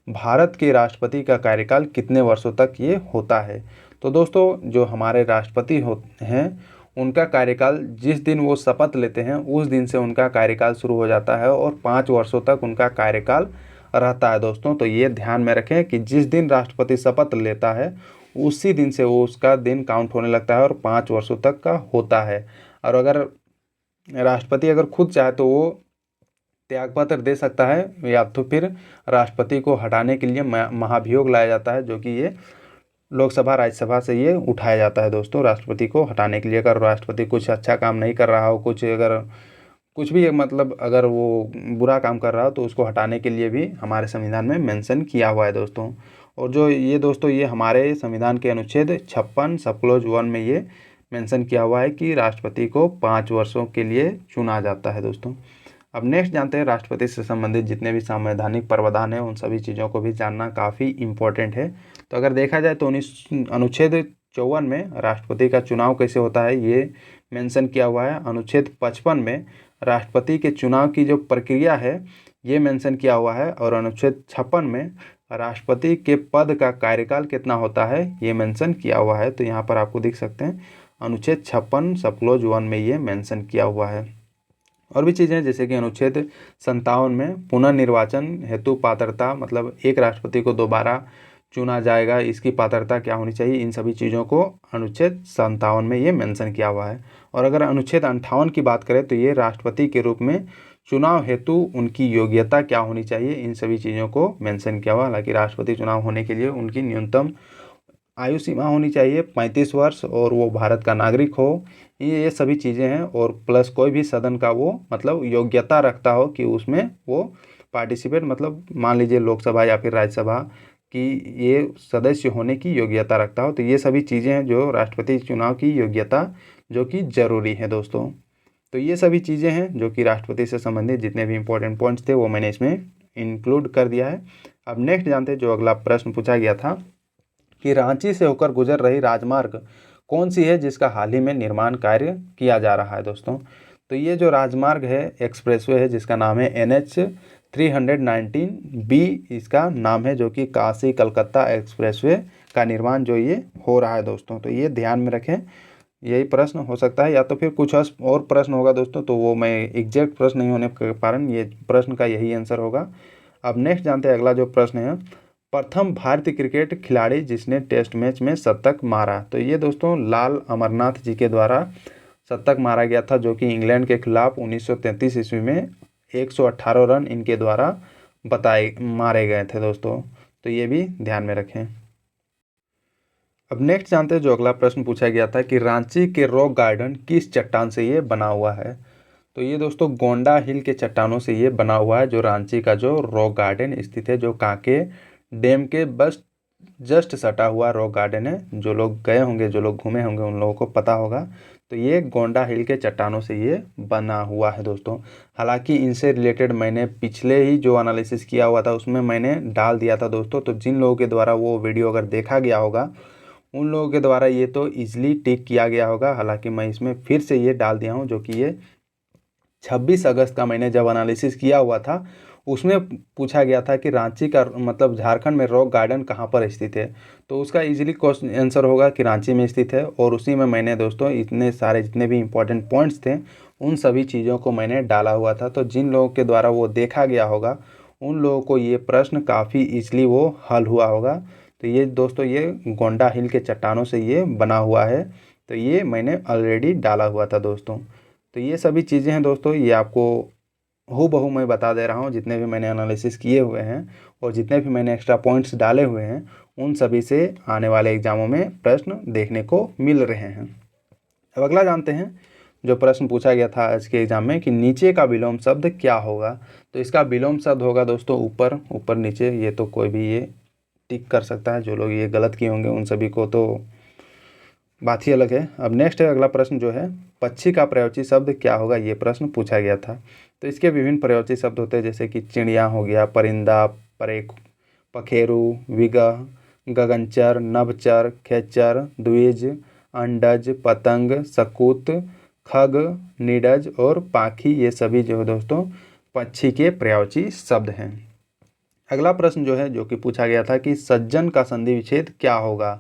भारत के राष्ट्रपति का कार्यकाल कितने वर्षों तक ये होता है। तो दोस्तों जो हमारे राष्ट्रपति हैं उनका कार्यकाल जिस दिन वो शपथ लेते हैं उस दिन से उनका कार्यकाल शुरू हो जाता है और 5 वर्षों तक उनका कार्यकाल रहता है दोस्तों। तो ये ध्यान में रखें कि जिस दिन राष्ट्रपति शपथ लेता है उसी दिन से वो उसका दिन काउंट होने लगता है और 5 वर्षों तक का होता है। और अगर राष्ट्रपति अगर खुद चाहे तो वो त्यागपत्र दे सकता है या तो फिर राष्ट्रपति को हटाने के लिए महाभियोग लाया जाता है, जो कि ये लोकसभा राज्यसभा से ये उठाया जाता है दोस्तों राष्ट्रपति को हटाने के लिए। अगर राष्ट्रपति कुछ अच्छा काम नहीं कर रहा हो, कुछ भी मतलब अगर वो बुरा काम कर रहा हो तो उसको हटाने के लिए भी हमारे संविधान में मेंशन किया हुआ है दोस्तों। और जो ये दोस्तों ये हमारे संविधान के अनुच्छेद 56 सब क्लॉज 1 में ये मेंशन किया हुआ है कि राष्ट्रपति को 5 वर्षों के लिए चुना जाता है दोस्तों। अब नेक्स्ट जानते हैं राष्ट्रपति से संबंधित जितने भी संवैधानिक प्रावधान हैं उन सभी चीज़ों को भी जानना काफ़ी इम्पोर्टेंट है। तो अगर देखा जाए तो अनुच्छेद 54 में राष्ट्रपति का चुनाव कैसे होता है ये मेंशन किया हुआ है। अनुच्छेद 55 में राष्ट्रपति के चुनाव की जो प्रक्रिया है ये मेंशन किया हुआ है। और अनुच्छेद 56 में राष्ट्रपति के पद का कार्यकाल कितना होता है ये मेंशन किया हुआ है। तो यहाँ पर आपको दिख सकते हैं अनुच्छेद 56 सब क्लॉज 1 में ये मेंशन किया हुआ है। और भी चीज़ें जैसे कि अनुच्छेद 57 में पुनर्निर्वाचन हेतु पात्रता, मतलब एक राष्ट्रपति को दोबारा चुना जाएगा इसकी पात्रता क्या होनी चाहिए, इन सभी चीज़ों को अनुच्छेद 57 में ये मेंशन किया हुआ है। और अगर अनुच्छेद 58 की बात करें तो ये राष्ट्रपति के रूप में चुनाव हेतु उनकी योग्यता क्या होनी चाहिए इन सभी चीज़ों को मेंशन किया हुआ। हालांकि राष्ट्रपति चुनाव होने के लिए उनकी न्यूनतम आयु सीमा होनी चाहिए 35 वर्ष और वो भारत का नागरिक हो, ये सभी चीज़ें हैं। और प्लस कोई भी सदन का वो मतलब योग्यता रखता हो कि उसमें वो पार्टिसिपेट, मतलब मान लीजिए लोकसभा या फिर राज्यसभा की ये सदस्य होने की योग्यता रखता हो। तो ये सभी चीज़ें हैं जो राष्ट्रपति चुनाव की योग्यता जो कि ज़रूरी है दोस्तों। तो ये सभी चीज़ें हैं जो कि राष्ट्रपति से संबंधित जितने भी इंपॉर्टेंट पॉइंट्स थे वो मैंने इसमें इंक्लूड कर दिया है। अब नेक्स्ट जानते हैं जो अगला प्रश्न पूछा गया था कि रांची से होकर गुजर रही राजमार्ग कौन सी है जिसका हाल ही में निर्माण कार्य किया जा रहा है दोस्तों। तो ये जो राजमार्ग है एक्सप्रेसवे है जिसका नाम है NH 319B इसका नाम है, जो कि काशी कलकत्ता एक्सप्रेसवे का निर्माण जो ये हो रहा है दोस्तों। तो ये ध्यान में रखें, यही प्रश्न हो सकता है या तो फिर कुछ और प्रश्न होगा दोस्तों, तो वो मैं एग्जैक्ट प्रश्न नहीं होने के कारण ये प्रश्न का यही आंसर होगा। अब नेक्स्ट जानते हैं अगला जो प्रश्न है, प्रथम भारतीय क्रिकेट खिलाड़ी जिसने टेस्ट मैच में शतक मारा। तो ये दोस्तों लाल अमरनाथ जी के द्वारा शतक मारा गया था, जो कि इंग्लैंड के खिलाफ 1933 ईस्वी में 118 रन इनके द्वारा मारे गए थे दोस्तों। तो ये भी ध्यान में रखें। अब नेक्स्ट जानते हैं जो अगला प्रश्न पूछा गया था कि रांची के रॉक गार्डन किस चट्टान से ये बना हुआ है। तो ये दोस्तों गोंडा हिल के चट्टानों से ये बना हुआ है जो रांची का जो रॉक गार्डन स्थित है, जो कांके डैम के बस जस्ट सटा हुआ रॉक गार्डन है। जो लोग गए होंगे, जो लोग घूमे होंगे उन लोगों को पता होगा। तो ये गोंडा हिल के चट्टानों से ये बना हुआ है दोस्तों। हालांकि इनसे रिलेटेड मैंने पिछले ही जो एनालिसिस किया हुआ था उसमें मैंने डाल दिया था दोस्तों। तो जिन लोगों के द्वारा वो वीडियो अगर देखा गया होगा उन लोगों के द्वारा ये तो ईजिली टिक किया गया होगा। हालांकि मैं इसमें फिर से ये डाल दिया हूँ, जो कि ये 26 अगस्त का मैंने जब एनालिसिस किया हुआ था उसमें पूछा गया था कि रांची का मतलब झारखंड में रॉक गार्डन कहाँ पर स्थित है। तो उसका इजीली क्वेश्चन आंसर होगा कि रांची में स्थित है। और उसी में मैंने दोस्तों इतने सारे जितने भी इंपॉर्टेंट पॉइंट्स थे उन सभी चीज़ों को मैंने डाला हुआ था। तो जिन लोगों के द्वारा वो देखा गया होगा उन लोगों को ये प्रश्न काफ़ी ईजिली वो हल हुआ होगा। तो ये दोस्तों ये गोंडा हिल के चट्टानों से ये बना हुआ है। तो ये मैंने ऑलरेडी डाला हुआ था दोस्तों। तो ये सभी चीज़ें हैं दोस्तों, ये आपको हूबहू मैं बता दे रहा हूँ। जितने भी मैंने एनालिसिस किए हुए हैं और जितने भी मैंने एक्स्ट्रा पॉइंट्स डाले हुए हैं उन सभी से आने वाले एग्जामों में प्रश्न देखने को मिल रहे हैं। अब अगला जानते हैं जो प्रश्न पूछा गया था आज के एग्जाम में कि नीचे का विलोम शब्द क्या होगा। तो इसका विलोम शब्द होगा दोस्तों ऊपर। ऊपर नीचे ये तो कोई भी ये टिक कर सकता है। जो लोग ये गलत किए होंगे उन सभी को तो बात ही अलग है। अब नेक्स्ट है अगला प्रश्न जो है, पक्षी का प्रयोज्य शब्द क्या होगा, ये प्रश्न पूछा गया था। तो इसके विभिन्न प्रयोज्य शब्द होते हैं, जैसे कि चिड़िया हो गया, परिंदा, परेख, पखेरु, विगह, गगनचर, नभचर, खेचर, द्विज, अंडज, पतंग, सकूत, खग, नीडज और पाखी, ये सभी जो है दोस्तों पक्षी के प्रयोज्य शब्द हैं। अगला प्रश्न जो है जो कि पूछा गया था कि सज्जन का संधि विच्छेद क्या होगा।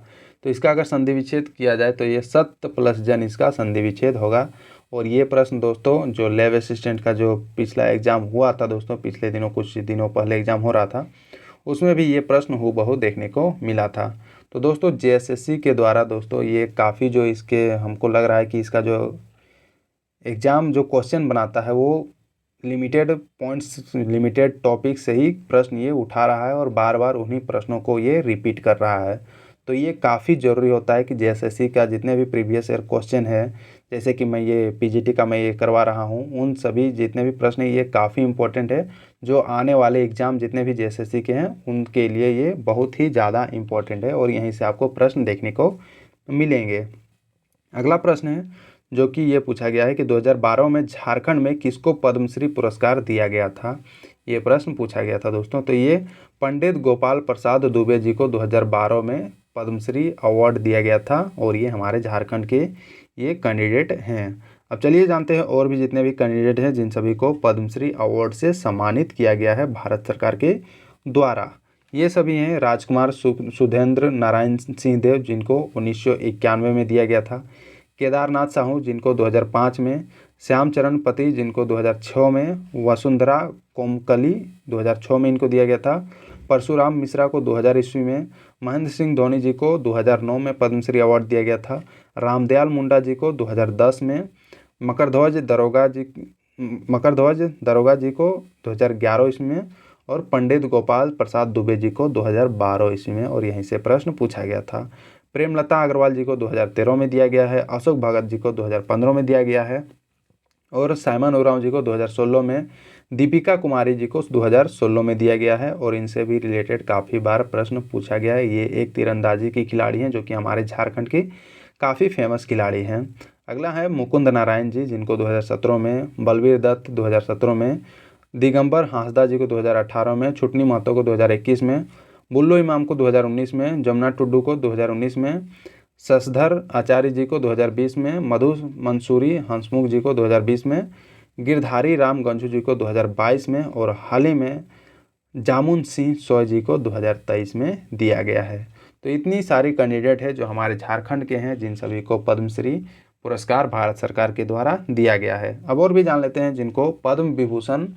तो इसका अगर संधि विच्छेद किया जाए तो ये सत्य प्लस जन इसका संधि विच्छेद होगा। और ये प्रश्न दोस्तों जो लैब असिस्टेंट का जो पिछला एग्जाम हुआ था दोस्तों, पिछले दिनों कुछ दिनों पहले एग्जाम हो रहा था, उसमें भी ये प्रश्न हूबहू देखने को मिला था। तो दोस्तों जेएसएससी के द्वारा दोस्तों ये काफ़ी जो इसके हमको लग रहा है कि इसका जो एग्ज़ाम जो क्वेश्चन बनाता है वो लिमिटेड पॉइंट्स, लिमिटेड टॉपिक से ही प्रश्न ये उठा रहा है और बार बार उन्हीं प्रश्नों को ये रिपीट कर रहा है। तो ये काफ़ी ज़रूरी होता है कि जेएसएससी का जितने भी प्रीवियस ईयर क्वेश्चन है, जैसे कि मैं ये पीजीटी का मैं ये करवा रहा हूँ, उन सभी जितने भी प्रश्न ये काफ़ी इंपॉर्टेंट है। जो आने वाले एग्ज़ाम जितने भी जेएसएससी के हैं उनके लिए ये बहुत ही ज़्यादा इम्पोर्टेंट है और यहीं से आपको प्रश्न देखने को मिलेंगे। अगला प्रश्न है जो कि ये पूछा गया है कि 2012 में झारखंड में किसको पद्मश्री पुरस्कार दिया गया था, ये प्रश्न पूछा गया था दोस्तों। तो ये पंडित गोपाल प्रसाद दुबे जी को 2012 में पद्मश्री अवार्ड दिया गया था और ये हमारे झारखंड के ये कैंडिडेट हैं। अब चलिए जानते हैं और भी जितने भी कैंडिडेट हैं जिन सभी को पद्मश्री अवार्ड से सम्मानित किया गया है भारत सरकार के द्वारा। ये सभी हैं राजकुमार सुधेंद्र नारायण सिंह देव जिनको 1991 में दिया गया था, केदारनाथ साहू जिनको 2005 में, श्यामचरण पति जिनको 2006 में, वसुंधरा कोमकली 2006 में इनको दिया गया था, परशुराम मिश्रा को 2000 ईस्वी में, महेंद्र सिंह धोनी जी को 2009 में पद्मश्री अवार्ड दिया गया था, रामदयाल मुंडा जी को 2010 में, मकरध्वज दरोगा जी को 2011 ईस्वी में और पंडित गोपाल प्रसाद दुबे जी को 2012 ईस्वी में, और यहीं से प्रश्न पूछा गया था। प्रेमलता अग्रवाल जी को 2013 में दिया गया है, अशोक भगत जी को 2015 में दिया गया है और साइमन ओरांव जी को 2016 में, दीपिका कुमारी जी को 2016 में दिया गया है और इनसे भी रिलेटेड काफ़ी बार प्रश्न पूछा गया है। ये एक तीरंदाजी की खिलाड़ी हैं जो कि हमारे झारखंड की काफ़ी फेमस खिलाड़ी हैं। अगला है मुकुंद नारायण जी जिनको 2017 में, बलवीर दत्त 2017 में, दिगंबर हांसदा जी को 2018 में, छुटनी महतो को 2021 में, बुल्लो इमाम को 2019 में, जमुना टुड्डू को 2019 में, शशधर आचार्य जी को 2020 में, मधु मंसूरी हंसमुख जी को 2020 में, गिरधारी राम गंजू जी को 2022 में और हाल ही में जामुन सिंह सोय जी को 2023 में दिया गया है। तो इतनी सारी कैंडिडेट है जो हमारे झारखंड के हैं जिन सभी को पद्मश्री पुरस्कार भारत सरकार के द्वारा दिया गया है। अब और भी जान लेते हैं जिनको पद्म विभूषण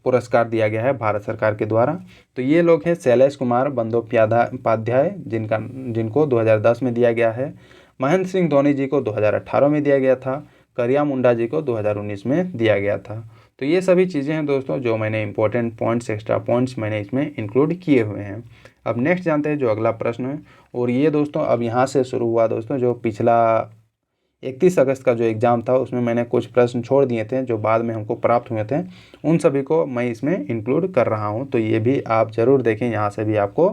पुरस्कार दिया गया है भारत सरकार के द्वारा। तो ये लोग हैं शैलेश कुमार बंदोपाध्याय जिनको 2010 में दिया गया है, महेंद्र सिंह धोनी जी को 2018 में दिया गया था, करिया मुंडा जी को 2019 में दिया गया था। तो ये सभी चीज़ें हैं दोस्तों जो मैंने इंपॉर्टेंट पॉइंट्स, एक्स्ट्रा पॉइंट्स मैंने इसमें इंक्लूड किए हुए हैं। अब नेक्स्ट जानते हैं जो अगला प्रश्न है, और ये दोस्तों अब यहाँ से शुरू हुआ दोस्तों, जो पिछला 31 अगस्त का जो एग्ज़ाम था उसमें मैंने कुछ प्रश्न छोड़ दिए थे जो बाद में हमको प्राप्त हुए थे, उन सभी को मैं इसमें इंक्लूड कर रहा हूं। तो ये भी आप ज़रूर देखें, यहाँ से भी आपको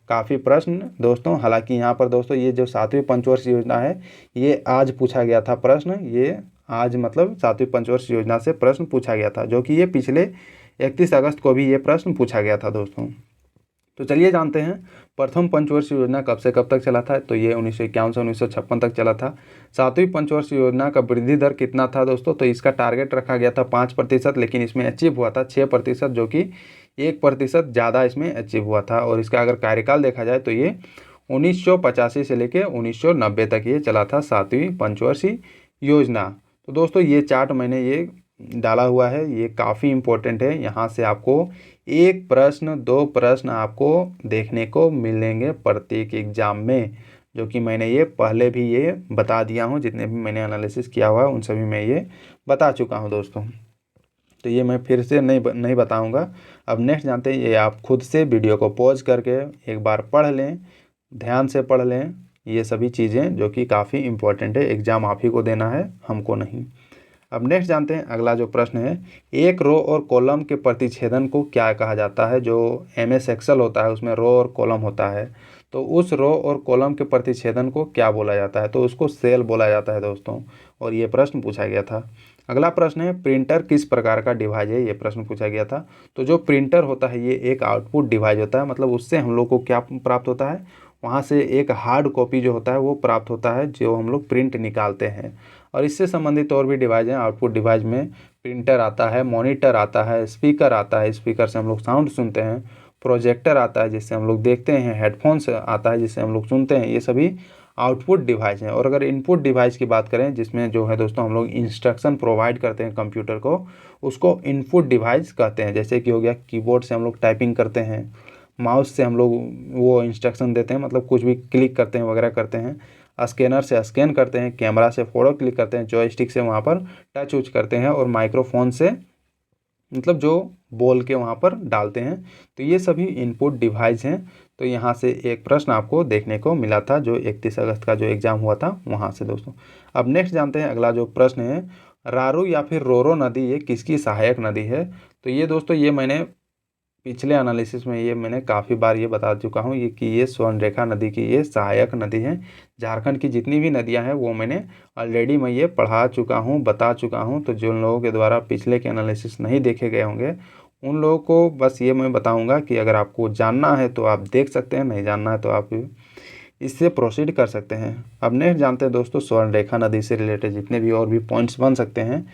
काफ़ी प्रश्न दोस्तों, हालांकि यहाँ पर दोस्तों ये जो 7वीं पंचवर्षीय योजना है ये आज पूछा गया था प्रश्न, ये आज मतलब 7वीं पंचवर्षीय योजना से प्रश्न पूछा गया था, जो कि ये पिछले 31 अगस्त को भी ये प्रश्न पूछा गया था दोस्तों। तो चलिए जानते हैं प्रथम पंचवर्षीय योजना कब से कब तक चला था। तो ये 1951 से 1956 तक चला था। 7वीं पंचवर्षीय योजना का वृद्धि दर कितना था दोस्तों, तो इसका टारगेट रखा गया था 5%, लेकिन इसमें अचीव हुआ था 6%, जो कि 1% ज़्यादा इसमें अचीव हुआ था। और इसका अगर कार्यकाल देखा जाए तो ये 1985 से लेकर 1990 तक ये चला था 7वीं पंचवर्षीय योजना। तो दोस्तों ये चार्ट मैंने ये डाला हुआ है, ये काफ़ी इम्पोर्टेंट है। यहाँ से आपको एक प्रश्न 2 प्रश्न आपको देखने को मिलेंगे प्रत्येक एग्जाम में, जो कि मैंने ये पहले भी ये बता दिया हूँ, जितने भी मैंने एनालिसिस किया हुआ है उन सभी में ये बता चुका हूँ दोस्तों। तो ये मैं फिर से नहीं बताऊँगा। अब नेक्स्ट जानते हैं, ये आप खुद से वीडियो को पॉज करके एक बार पढ़ लें, ध्यान से पढ़ लें ये सभी चीज़ें, जो कि काफ़ी इम्पोर्टेंट है। एग्ज़ाम आप ही को देना है, हमको नहीं। अब नेक्स्ट जानते हैं अगला जो प्रश्न है, एक रो और कॉलम के प्रतिच्छेदन को क्या कहा जाता है। जो MS एक्सेल होता है उसमें रो और कॉलम होता है, तो उस रो और कॉलम के प्रतिच्छेदन को क्या बोला जाता है? तो उसको सेल बोला जाता है दोस्तों, और ये प्रश्न पूछा गया था। अगला प्रश्न है प्रिंटर किस प्रकार का डिवाइस है? ये प्रश्न पूछा गया था। तो जो प्रिंटर होता है ये एक आउटपुट डिवाइस होता है, मतलब उससे हम लोग को क्या प्राप्त होता है? वहाँ से एक हार्ड कॉपी जो होता है वो प्राप्त होता है, जो हम लोग प्रिंट निकालते हैं। और इससे संबंधित और भी डिवाइस हैं। आउटपुट डिवाइस में प्रिंटर आता है, मॉनिटर आता है, स्पीकर आता है, स्पीकर से हम लोग साउंड सुनते हैं, प्रोजेक्टर आता है जिससे हम लोग देखते हैं, हेडफोन्स आता है जिससे हम लोग सुनते हैं। ये सभी आउटपुट डिवाइस हैं। और अगर इनपुट डिवाइस की बात करें, जिसमें जो है दोस्तों हम लोग इंस्ट्रक्शन प्रोवाइड करते हैं कंप्यूटर को, उसको इनपुट डिवाइस कहते हैं। जैसे कि हो गया कीबोर्ड से हम लोग टाइपिंग करते हैं, माउस से हम लोग वो इंस्ट्रक्शन देते हैं, मतलब कुछ भी क्लिक करते हैं वगैरह करते हैं, स्कैनर से स्कैन करते हैं, कैमरा से फ़ोटो क्लिक करते हैं, जॉयस्टिक से वहाँ पर टच उच करते हैं, और माइक्रोफोन से मतलब जो बोल के वहाँ पर डालते हैं। तो ये सभी इनपुट डिवाइस हैं। तो यहाँ से एक प्रश्न आपको देखने को मिला था जो 31 अगस्त का जो एग्ज़ाम हुआ था वहाँ से दोस्तों। अब नेक्स्ट जानते हैं अगला जो प्रश्न है, रारू या फिर रोरो नदी ये किसकी सहायक नदी है? तो ये दोस्तों ये मैंने पिछले एनालिसिस में ये मैंने काफ़ी बार ये बता चुका हूँ ये कि ये स्वर्णरेखा नदी की ये सहायक नदी है। झारखंड की जितनी भी नदियाँ हैं वो मैंने ऑलरेडी मैं ये पढ़ा चुका हूँ, बता चुका हूँ। तो जिन लोगों के द्वारा पिछले के एनालिसिस नहीं देखे गए होंगे उन लोगों को बस ये मैं बताऊँगा कि अगर आपको जानना है तो आप देख सकते हैं, नहीं जानना है तो आप इससे प्रोसीड कर सकते हैं। अब नेक्स्ट जानते हैं दोस्तों स्वर्णरेखा नदी से रिलेटेड जितने भी और भी पॉइंट्स बन सकते हैं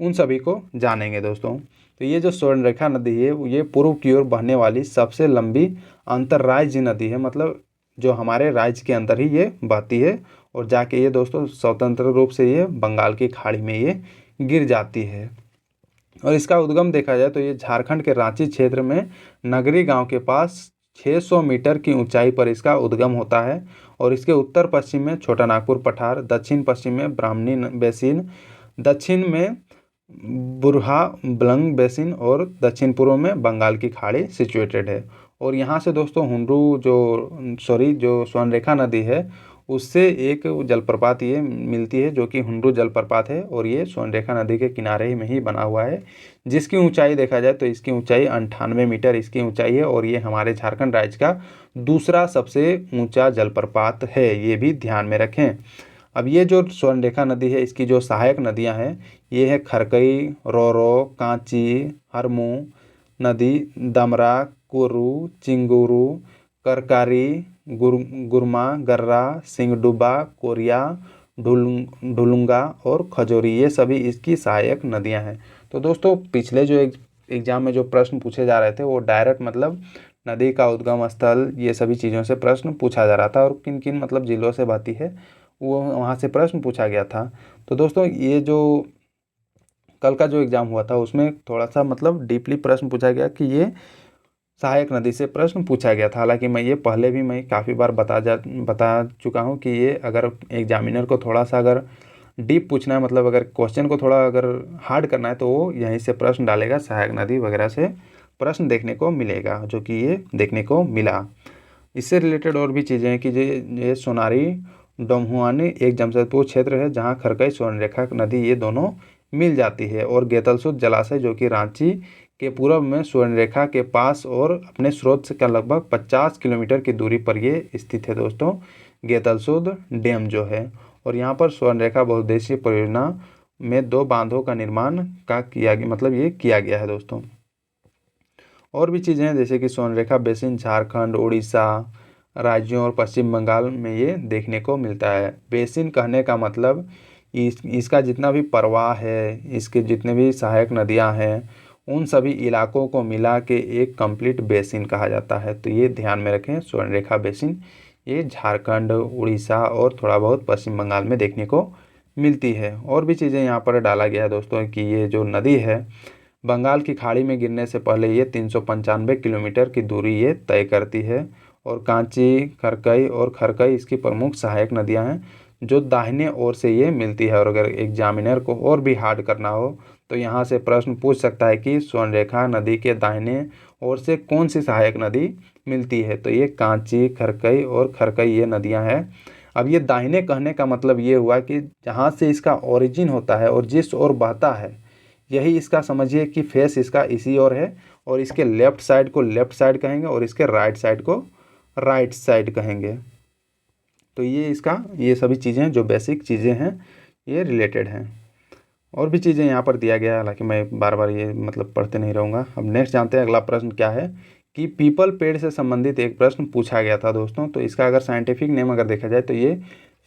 उन सभी को जानेंगे दोस्तों। तो ये जो स्वर्णरेखा नदी है ये पूर्व की ओर बहने वाली सबसे लंबी अंतर्राज्यीय नदी है, मतलब जो हमारे राज्य के अंदर ही ये बहती है और जाके ये दोस्तों स्वतंत्र रूप से ये बंगाल की खाड़ी में ये गिर जाती है। और इसका उद्गम देखा जाए तो ये झारखंड के रांची क्षेत्र में नगरी गांव के पास 600 मीटर की ऊंचाई पर इसका उद्गम होता है। और इसके उत्तर पश्चिम में छोटा नागपुर पठार, दक्षिण पश्चिम में ब्राह्मणी बेसिन, दक्षिण में बुरहा ब्लंग बेसिन और दक्षिण पूर्व में बंगाल की खाड़ी सिचुएटेड है। और यहाँ से दोस्तों जो स्वर्णरेखा नदी है उससे एक जलप्रपात ये मिलती है जो कि हुंडरू जलप्रपात है, और ये स्वर्णरेखा नदी के किनारे ही में ही बना हुआ है, जिसकी ऊंचाई देखा जाए तो इसकी ऊंचाई 98 मीटर इसकी ऊंचाई है। और ये हमारे झारखंड राज्य का दूसरा सबसे ऊंचा जलप्रपात है, ये भी ध्यान में रखें। अब ये जो स्वर्णरेखा नदी है इसकी जो सहायक नदियां हैं ये है खरकई, रोरो, कांची, हरमू नदी, दमरा, कोरू, चिंगुरू, करकारी, गुरमा, गर्रा, सिंगडुबा, कोरिया, ढुलुंगा और खजोरी, ये सभी इसकी सहायक नदियां हैं। तो दोस्तों पिछले जो एग्जाम में जो प्रश्न पूछे जा रहे थे वो डायरेक्ट मतलब नदी का उद्गम स्थल ये सभी चीज़ों से प्रश्न पूछा जा रहा था, और किन किन मतलब जिलों से बहती है वो वहाँ से प्रश्न पूछा गया था। तो दोस्तों ये जो कल का जो एग्ज़ाम हुआ था उसमें थोड़ा सा मतलब डीपली प्रश्न पूछा गया कि ये सहायक नदी से प्रश्न पूछा गया था। हालांकि मैं ये पहले भी मैं काफ़ी बार बता चुका हूँ कि ये अगर एग्जामिनर को थोड़ा सा अगर डीप पूछना है, मतलब अगर क्वेश्चन को थोड़ा अगर हार्ड करना है तो वो यहीं से प्रश्न डालेगा, सहायक नदी वगैरह से प्रश्न देखने को मिलेगा, जो कि ये देखने को मिला। इससे रिलेटेड और भी चीज़ें हैं कि ये सोनारी डोमहुआनी एक जमशेदपुर क्षेत्र है जहाँ खरकई स्वर्णरेखा नदी ये दोनों मिल जाती है, और गेतलसूद जलाशय जो कि रांची के पूर्व में स्वर्णरेखा के पास और अपने स्रोत से का लगभग 50 किलोमीटर की दूरी पर ये स्थित है दोस्तों, गेतलसूद डैम जो है। और यहाँ पर स्वर्णरेखा बहुउद्देशीय परियोजना में 2 बांधों का निर्माण का किया गया है दोस्तों। और भी चीज़ें हैं जैसे कि स्वर्णरेखा बेसिन झारखंड, उड़ीसा राज्यों और पश्चिम बंगाल में ये देखने को मिलता है। बेसिन कहने का मतलब इसका जितना भी प्रवाह है, इसके जितने भी सहायक नदियां हैं उन सभी इलाकों को मिला के एक कंप्लीट बेसिन कहा जाता है। तो ये ध्यान में रखें, स्वर्णरेखा बेसिन ये झारखंड, उड़ीसा और थोड़ा बहुत पश्चिम बंगाल में देखने को मिलती है। और भी चीज़ें यहाँ पर डाला गया है दोस्तों कि ये जो नदी है बंगाल की खाड़ी में गिरने से पहले ये 395 किलोमीटर की दूरी ये तय करती है। और कांची, खरकई और खरकई इसकी प्रमुख सहायक नदियां हैं जो दाहिने ओर से ये मिलती है। और अगर एग्जामिनर को और भी हार्ड करना हो तो यहाँ से प्रश्न पूछ सकता है कि स्वर्णरेखा नदी के दाहिने ओर से कौन सी सहायक नदी मिलती है? तो ये कांची, खरकई और खरकई ये नदियाँ हैं। अब ये दाहिने कहने का मतलब ये हुआ कि जहाँ से इसका ओरिजिन होता है और जिस ओर बहता है यही इसका समझिए कि फेस इसका इसी ओर है, और इसके लेफ्ट साइड को लेफ्ट साइड कहेंगे और इसके राइट साइड को राइट साइड कहेंगे। तो ये सभी चीज़ें जो बेसिक चीज़ें हैं ये रिलेटेड हैं। और भी चीज़ें यहाँ पर दिया गया है, हालांकि मैं बार बार ये मतलब पढ़ते नहीं रहूँगा। अब नेक्स्ट जानते हैं अगला प्रश्न क्या है कि पीपल पेड़ से संबंधित एक प्रश्न पूछा गया था दोस्तों। तो इसका अगर साइंटिफिक नेम अगर देखा जाए तो ये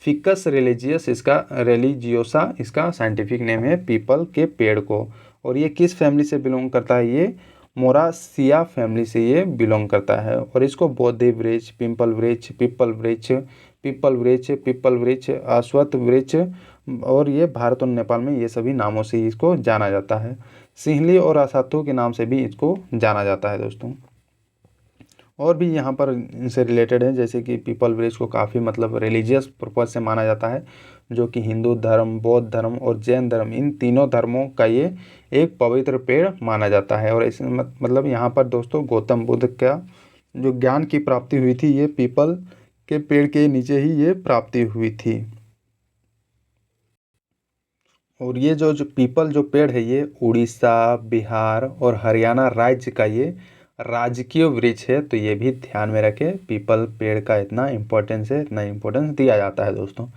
फिकस रिलीजियस रिलीजियोसा इसका साइंटिफिक नेम है, पीपल के पेड़ को। और ये किस फैमिली से बिलोंग करता है, ये मोरासिया फैमिली से ये बिलोंग करता है। और इसको बोधि वृक्ष, पिंपल वृक्ष, पीपल वृक्ष, पीपल वृक्ष, अश्वत्थ वृक्ष और ये भारत और नेपाल में ये सभी नामों से इसको जाना जाता है। सिंहली और असाथू के नाम से भी इसको जाना जाता है दोस्तों। और भी यहाँ पर इनसे रिलेटेड है, जैसे कि पीपल वृक्ष को काफ़ी मतलब रिलीजियस पर्पज से माना जाता है, जो कि हिंदू धर्म, बौद्ध धर्म और जैन धर्म इन तीनों धर्मों का ये एक पवित्र पेड़ माना जाता है। और इस मतलब यहाँ पर दोस्तों गौतम बुद्ध का जो ज्ञान की प्राप्ति हुई थी ये पीपल के पेड़ के नीचे ही ये प्राप्ति हुई थी। और ये जो पीपल जो पेड़ है ये उड़ीसा, बिहार और हरियाणा राज्य का ये राजकीय वृक्ष है। तो ये भी ध्यान में रखें, पीपल पेड़ का इतना इम्पोर्टेंस है, इतना इम्पोर्टेंस दिया जाता है दोस्तों।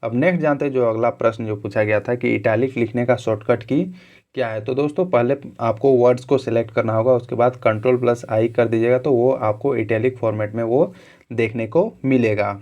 अब नेक्स्ट जानते हैं जो अगला प्रश्न जो पूछा गया था कि इटैलिक लिखने का शॉर्टकट की क्या है। तो दोस्तों पहले आपको वर्ड्स को सिलेक्ट करना होगा, उसके बाद Ctrl+I कर दीजिएगा तो वो आपको इटैलिक फॉर्मेट में वो देखने को मिलेगा।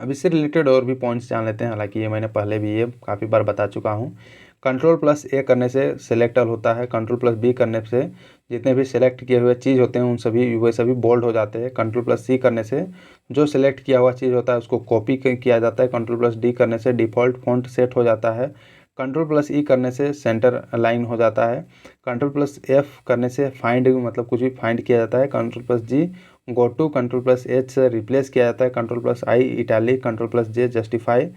अब इससे रिलेटेड और भी पॉइंट्स जान लेते हैं, हालांकि ये मैंने पहले भी ये काफ़ी बार बता चुका हूँ। Ctrl+A करने से सेलेक्ट ऑल होता है, Ctrl+B करने से जितने भी सेलेक्ट किए हुए चीज़ होते हैं उन सभी वे सभी बोल्ड हो जाते हैं। Ctrl+C करने से जो सेलेक्ट किया हुआ चीज़ होता है उसको कॉपी किया जाता है। Ctrl+D करने से डिफ़ॉल्ट फॉन्ट सेट हो जाता है। Ctrl+E करने से सेंटर अलाइन हो जाता है। Ctrl+F करने से फाइंड मतलब कुछ भी फाइंड किया जाता है। Ctrl+G गो टू, Ctrl+H से रिप्लेस किया जाता है। Ctrl+I italic, Ctrl+J justify,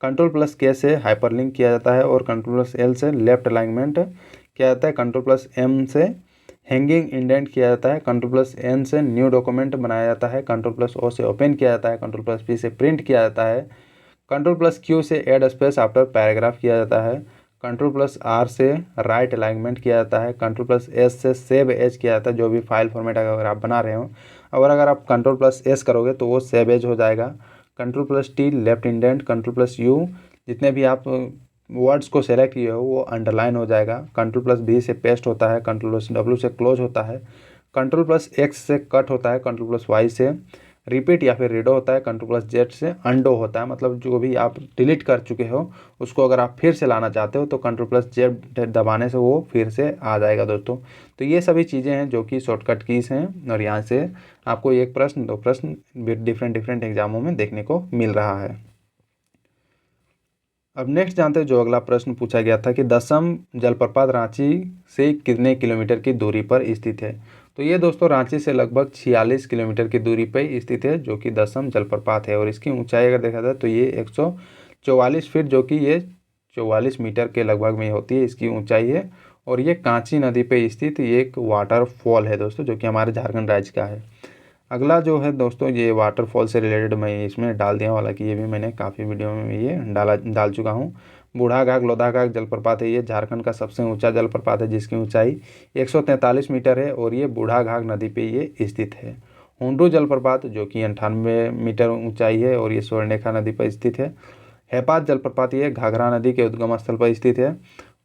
Ctrl+K से हाइपरलिंक किया जाता है और Ctrl+L से लेफ्ट अलाइनमेंट किया जाता है। Ctrl+M से हैंगिंग इंडेंट किया जाता है। Ctrl+N से न्यू डॉक्यूमेंट बनाया जाता है। Ctrl+O से ओपन किया जाता है। Ctrl+P से प्रिंट किया जाता है। Ctrl+Q से ऐड स्पेस आफ्टर पैराग्राफ किया जाता है। Ctrl+R से राइट अलाइनमेंट किया जाता है। Ctrl+S से सेव एज किया जाता है, जो भी फाइल फॉर्मेट अगर आप बना रहे हो। और अगर आप Ctrl+S करोगे तो वो सेव एज हो जाएगा। Ctrl+T लेफ्ट इंडेंट, Ctrl+U जितने भी आप वर्ड्स को सेलेक्ट किए हो वो अंडरलाइन हो जाएगा। Ctrl+V से पेस्ट होता है। Ctrl+W से क्लोज होता है। Ctrl+X से कट होता है। Ctrl+Y से रिपीट या फिर रीडो होता है। Ctrl+Z से अंडो होता है, मतलब जो भी आप डिलीट कर चुके हो उसको अगर आप फिर से लाना चाहते हो तो Ctrl+Z दबाने से वो फिर से आ जाएगा दोस्तों। तो ये सभी चीज़ें हैं जो कि शॉर्टकट कीज़ हैं और यहाँ से आपको एक प्रश्न दो प्रश्न डिफरेंट एग्जामों में देखने को मिल रहा है। अब नेक्स्ट जानते हैं जो अगला प्रश्न पूछा गया था कि दसम जलप्रपात रांची से कितने किलोमीटर की दूरी पर स्थित है। तो ये दोस्तों रांची से लगभग 46 किलोमीटर की दूरी पर स्थित है, जो कि दसम जलप्रपात है। और इसकी ऊंचाई अगर देखा जाए तो ये 144 फीट, जो कि ये 44 मीटर के लगभग में होती है इसकी ऊंचाई है। और ये कांची नदी पर स्थित ये एक वाटरफॉल है दोस्तों, जो कि हमारे झारखंड राज्य का है। अगला जो है दोस्तों ये वाटरफॉल से रिलेटेड मैं इसमें डाल दिया हूँ, हालांकि ये भी मैंने काफ़ी वीडियो में ये डाल चुका हूँ। बूढ़ाघाघ लोधाघाघ जलप्रपात है, ये झारखंड का सबसे ऊंचा जलप्रपात है जिसकी ऊंचाई 143 मीटर है और ये बूढ़ाघाघ नदी पे ये स्थित है। हुंडरू जलप्रपात जो कि 98 मीटर ऊंचाई है और ये स्वर्णरेखा नदी पर स्थित है। हैपात जलप्रपात ये घाघरा नदी के उद्गम स्थल पर स्थित है।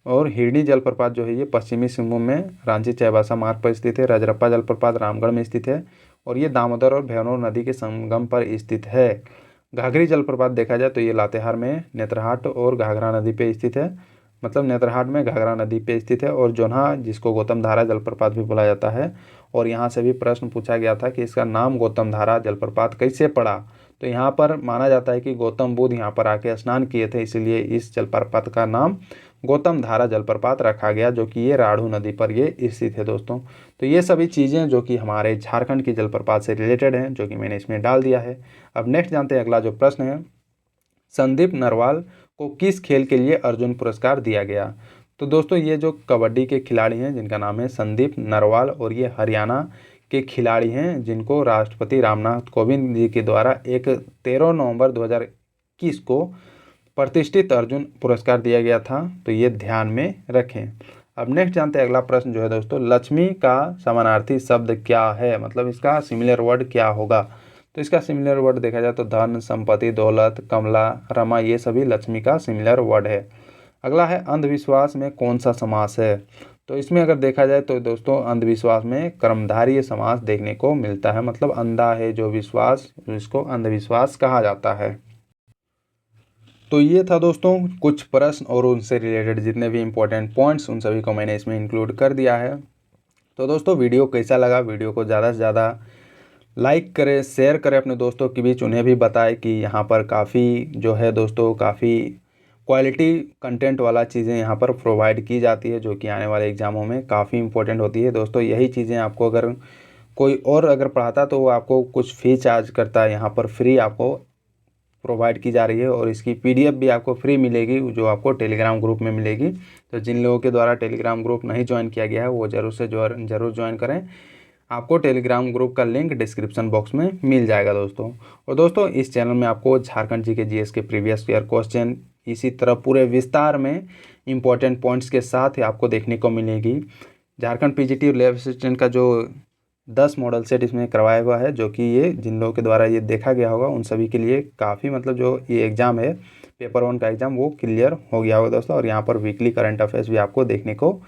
और हिरनी जलप्रपात जो है ये पश्चिमी सिंहभूम में रांची चाईबासा मार्ग पर स्थित है। रजरप्पा जलप्रपात रामगढ़ में स्थित है और ये दामोदर और भैरव नदी के संगम पर स्थित है। घाघरी जलप्रपात देखा जाए तो ये लातेहार में नेत्रहाट और घाघरा नदी पे स्थित है, मतलब नेत्रहाट में घाघरा नदी पे स्थित है। और जोन्हा जिसको गौतम धारा जलप्रपात भी बोला जाता है। और यहाँ से भी प्रश्न पूछा गया था कि इसका नाम गौतम धारा जलप्रपात कैसे पड़ा। तो यहाँ पर माना जाता है कि गौतम बुद्ध यहाँ पर आके स्नान किए थे, इसलिए इस जलप्रपात का नाम गौतम धारा जलप्रपात रखा गया, जो कि ये राढ़ू नदी पर ये स्थित है दोस्तों। तो ये सभी चीज़ें जो कि हमारे झारखंड की जलप्रपात से रिलेटेड हैं, जो कि मैंने इसमें डाल दिया है। अब नेक्स्ट जानते हैं अगला जो प्रश्न है, संदीप नरवाल को किस खेल के लिए अर्जुन पुरस्कार दिया गया। तो दोस्तों ये जो कबड्डी के खिलाड़ी हैं जिनका नाम है संदीप नरवाल और ये हरियाणा के खिलाड़ी हैं जिनको राष्ट्रपति रामनाथ कोविंद जी के द्वारा 13 नवंबर 2021 को प्रतिष्ठित अर्जुन पुरस्कार दिया गया था। तो ये ध्यान में रखें। अब नेक्स्ट जानते हैं अगला प्रश्न जो है दोस्तों, लक्ष्मी का समानार्थी शब्द क्या है, मतलब इसका सिमिलर वर्ड क्या होगा। तो इसका सिमिलर वर्ड देखा जाए तो धन, संपत्ति, दौलत, कमला, रमा, ये सभी लक्ष्मी का सिमिलर वर्ड है। अगला है अंधविश्वास में कौन सा समास है। तो इसमें अगर देखा जाए तो दोस्तों अंधविश्वास में कर्मधारय समास देखने को मिलता है, मतलब अंधा है जो विश्वास, इसको अंधविश्वास कहा जाता है। तो ये था दोस्तों कुछ प्रश्न और उनसे रिलेटेड जितने भी इम्पोर्टेंट पॉइंट्स उन सभी को मैंने इसमें इंक्लूड कर दिया है। तो दोस्तों वीडियो कैसा लगा, वीडियो को ज़्यादा से ज़्यादा लाइक करें, शेयर करें अपने दोस्तों के बीच, उन्हें भी बताएं कि यहाँ पर काफ़ी जो है दोस्तों काफ़ी क्वालिटी कंटेंट वाला चीज़ें यहाँ पर प्रोवाइड की जाती है, जो कि आने वाले एग्ज़ामों में काफ़ी इंपॉर्टेंट होती है। दोस्तों यही चीज़ें आपको अगर कोई और अगर पढ़ाता तो वो आपको कुछ फ़ी चार्ज करता है, यहाँ पर फ्री आपको प्रोवाइड की जा रही है और इसकी पीडीएफ भी आपको फ्री मिलेगी, जो आपको टेलीग्राम ग्रुप में मिलेगी। तो जिन लोगों के द्वारा टेलीग्राम ग्रुप नहीं ज्वाइन किया गया है वो ज़रूर ज्वाइन करें। आपको टेलीग्राम ग्रुप का लिंक डिस्क्रिप्शन बॉक्स में मिल जाएगा दोस्तों। और दोस्तों इस चैनल में आपको झारखंड जी के जीएस के प्रीवियस ईयर क्वेश्चन इसी तरह पूरे विस्तार में इंपॉर्टेंट पॉइंट्स के साथ ही आपको देखने को मिलेगी। झारखंड पीजीटी लैब असिस्टेंट का जो 10 मॉडल सेट इसमें करवाया हुआ है, जो कि ये जिन लोगों के द्वारा ये देखा गया होगा उन सभी के लिए काफ़ी मतलब जो ये एग्ज़ाम है पेपर 1 का एग्ज़ाम वो क्लियर हो गया होगा दोस्तों। और यहाँ पर वीकली करंट अफेयर्स भी आपको देखने को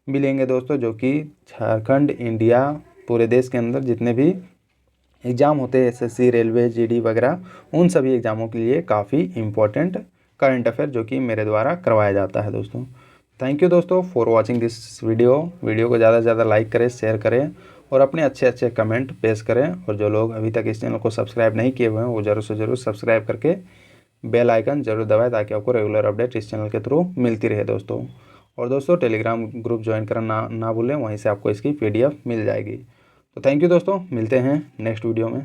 मिलेंगे दोस्तों, जो कि झारखंड, इंडिया, पूरे देश के अंदर जितने भी एग्ज़ाम होते हैं एसएससी, रेलवे, जीडी वगैरह, उन सभी एग्ज़ामों के लिए काफ़ी इंपॉर्टेंट करंट अफेयर जो कि मेरे द्वारा करवाया जाता है दोस्तों। थैंक यू दोस्तों फॉर वॉचिंग दिस वीडियो को ज़्यादा से ज़्यादा लाइक करें, शेयर करें और अपने अच्छे कमेंट पेश करें। और जो लोग अभी तक इस चैनल को सब्सक्राइब नहीं किए हुए हैं वो ज़रूर से ज़रूर सब्सक्राइब करके बेल आइकन ज़रूर दबाएं, ताकि आपको रेगुलर अपडेट इस चैनल के थ्रू मिलती रहे दोस्तों। और दोस्तों टेलीग्राम ग्रुप ज्वाइन करना ना भूलें, वहीं से आपको इसकी पीडीएफ मिल जाएगी। तो थैंक यू दोस्तों, मिलते हैं नेक्स्ट वीडियो में।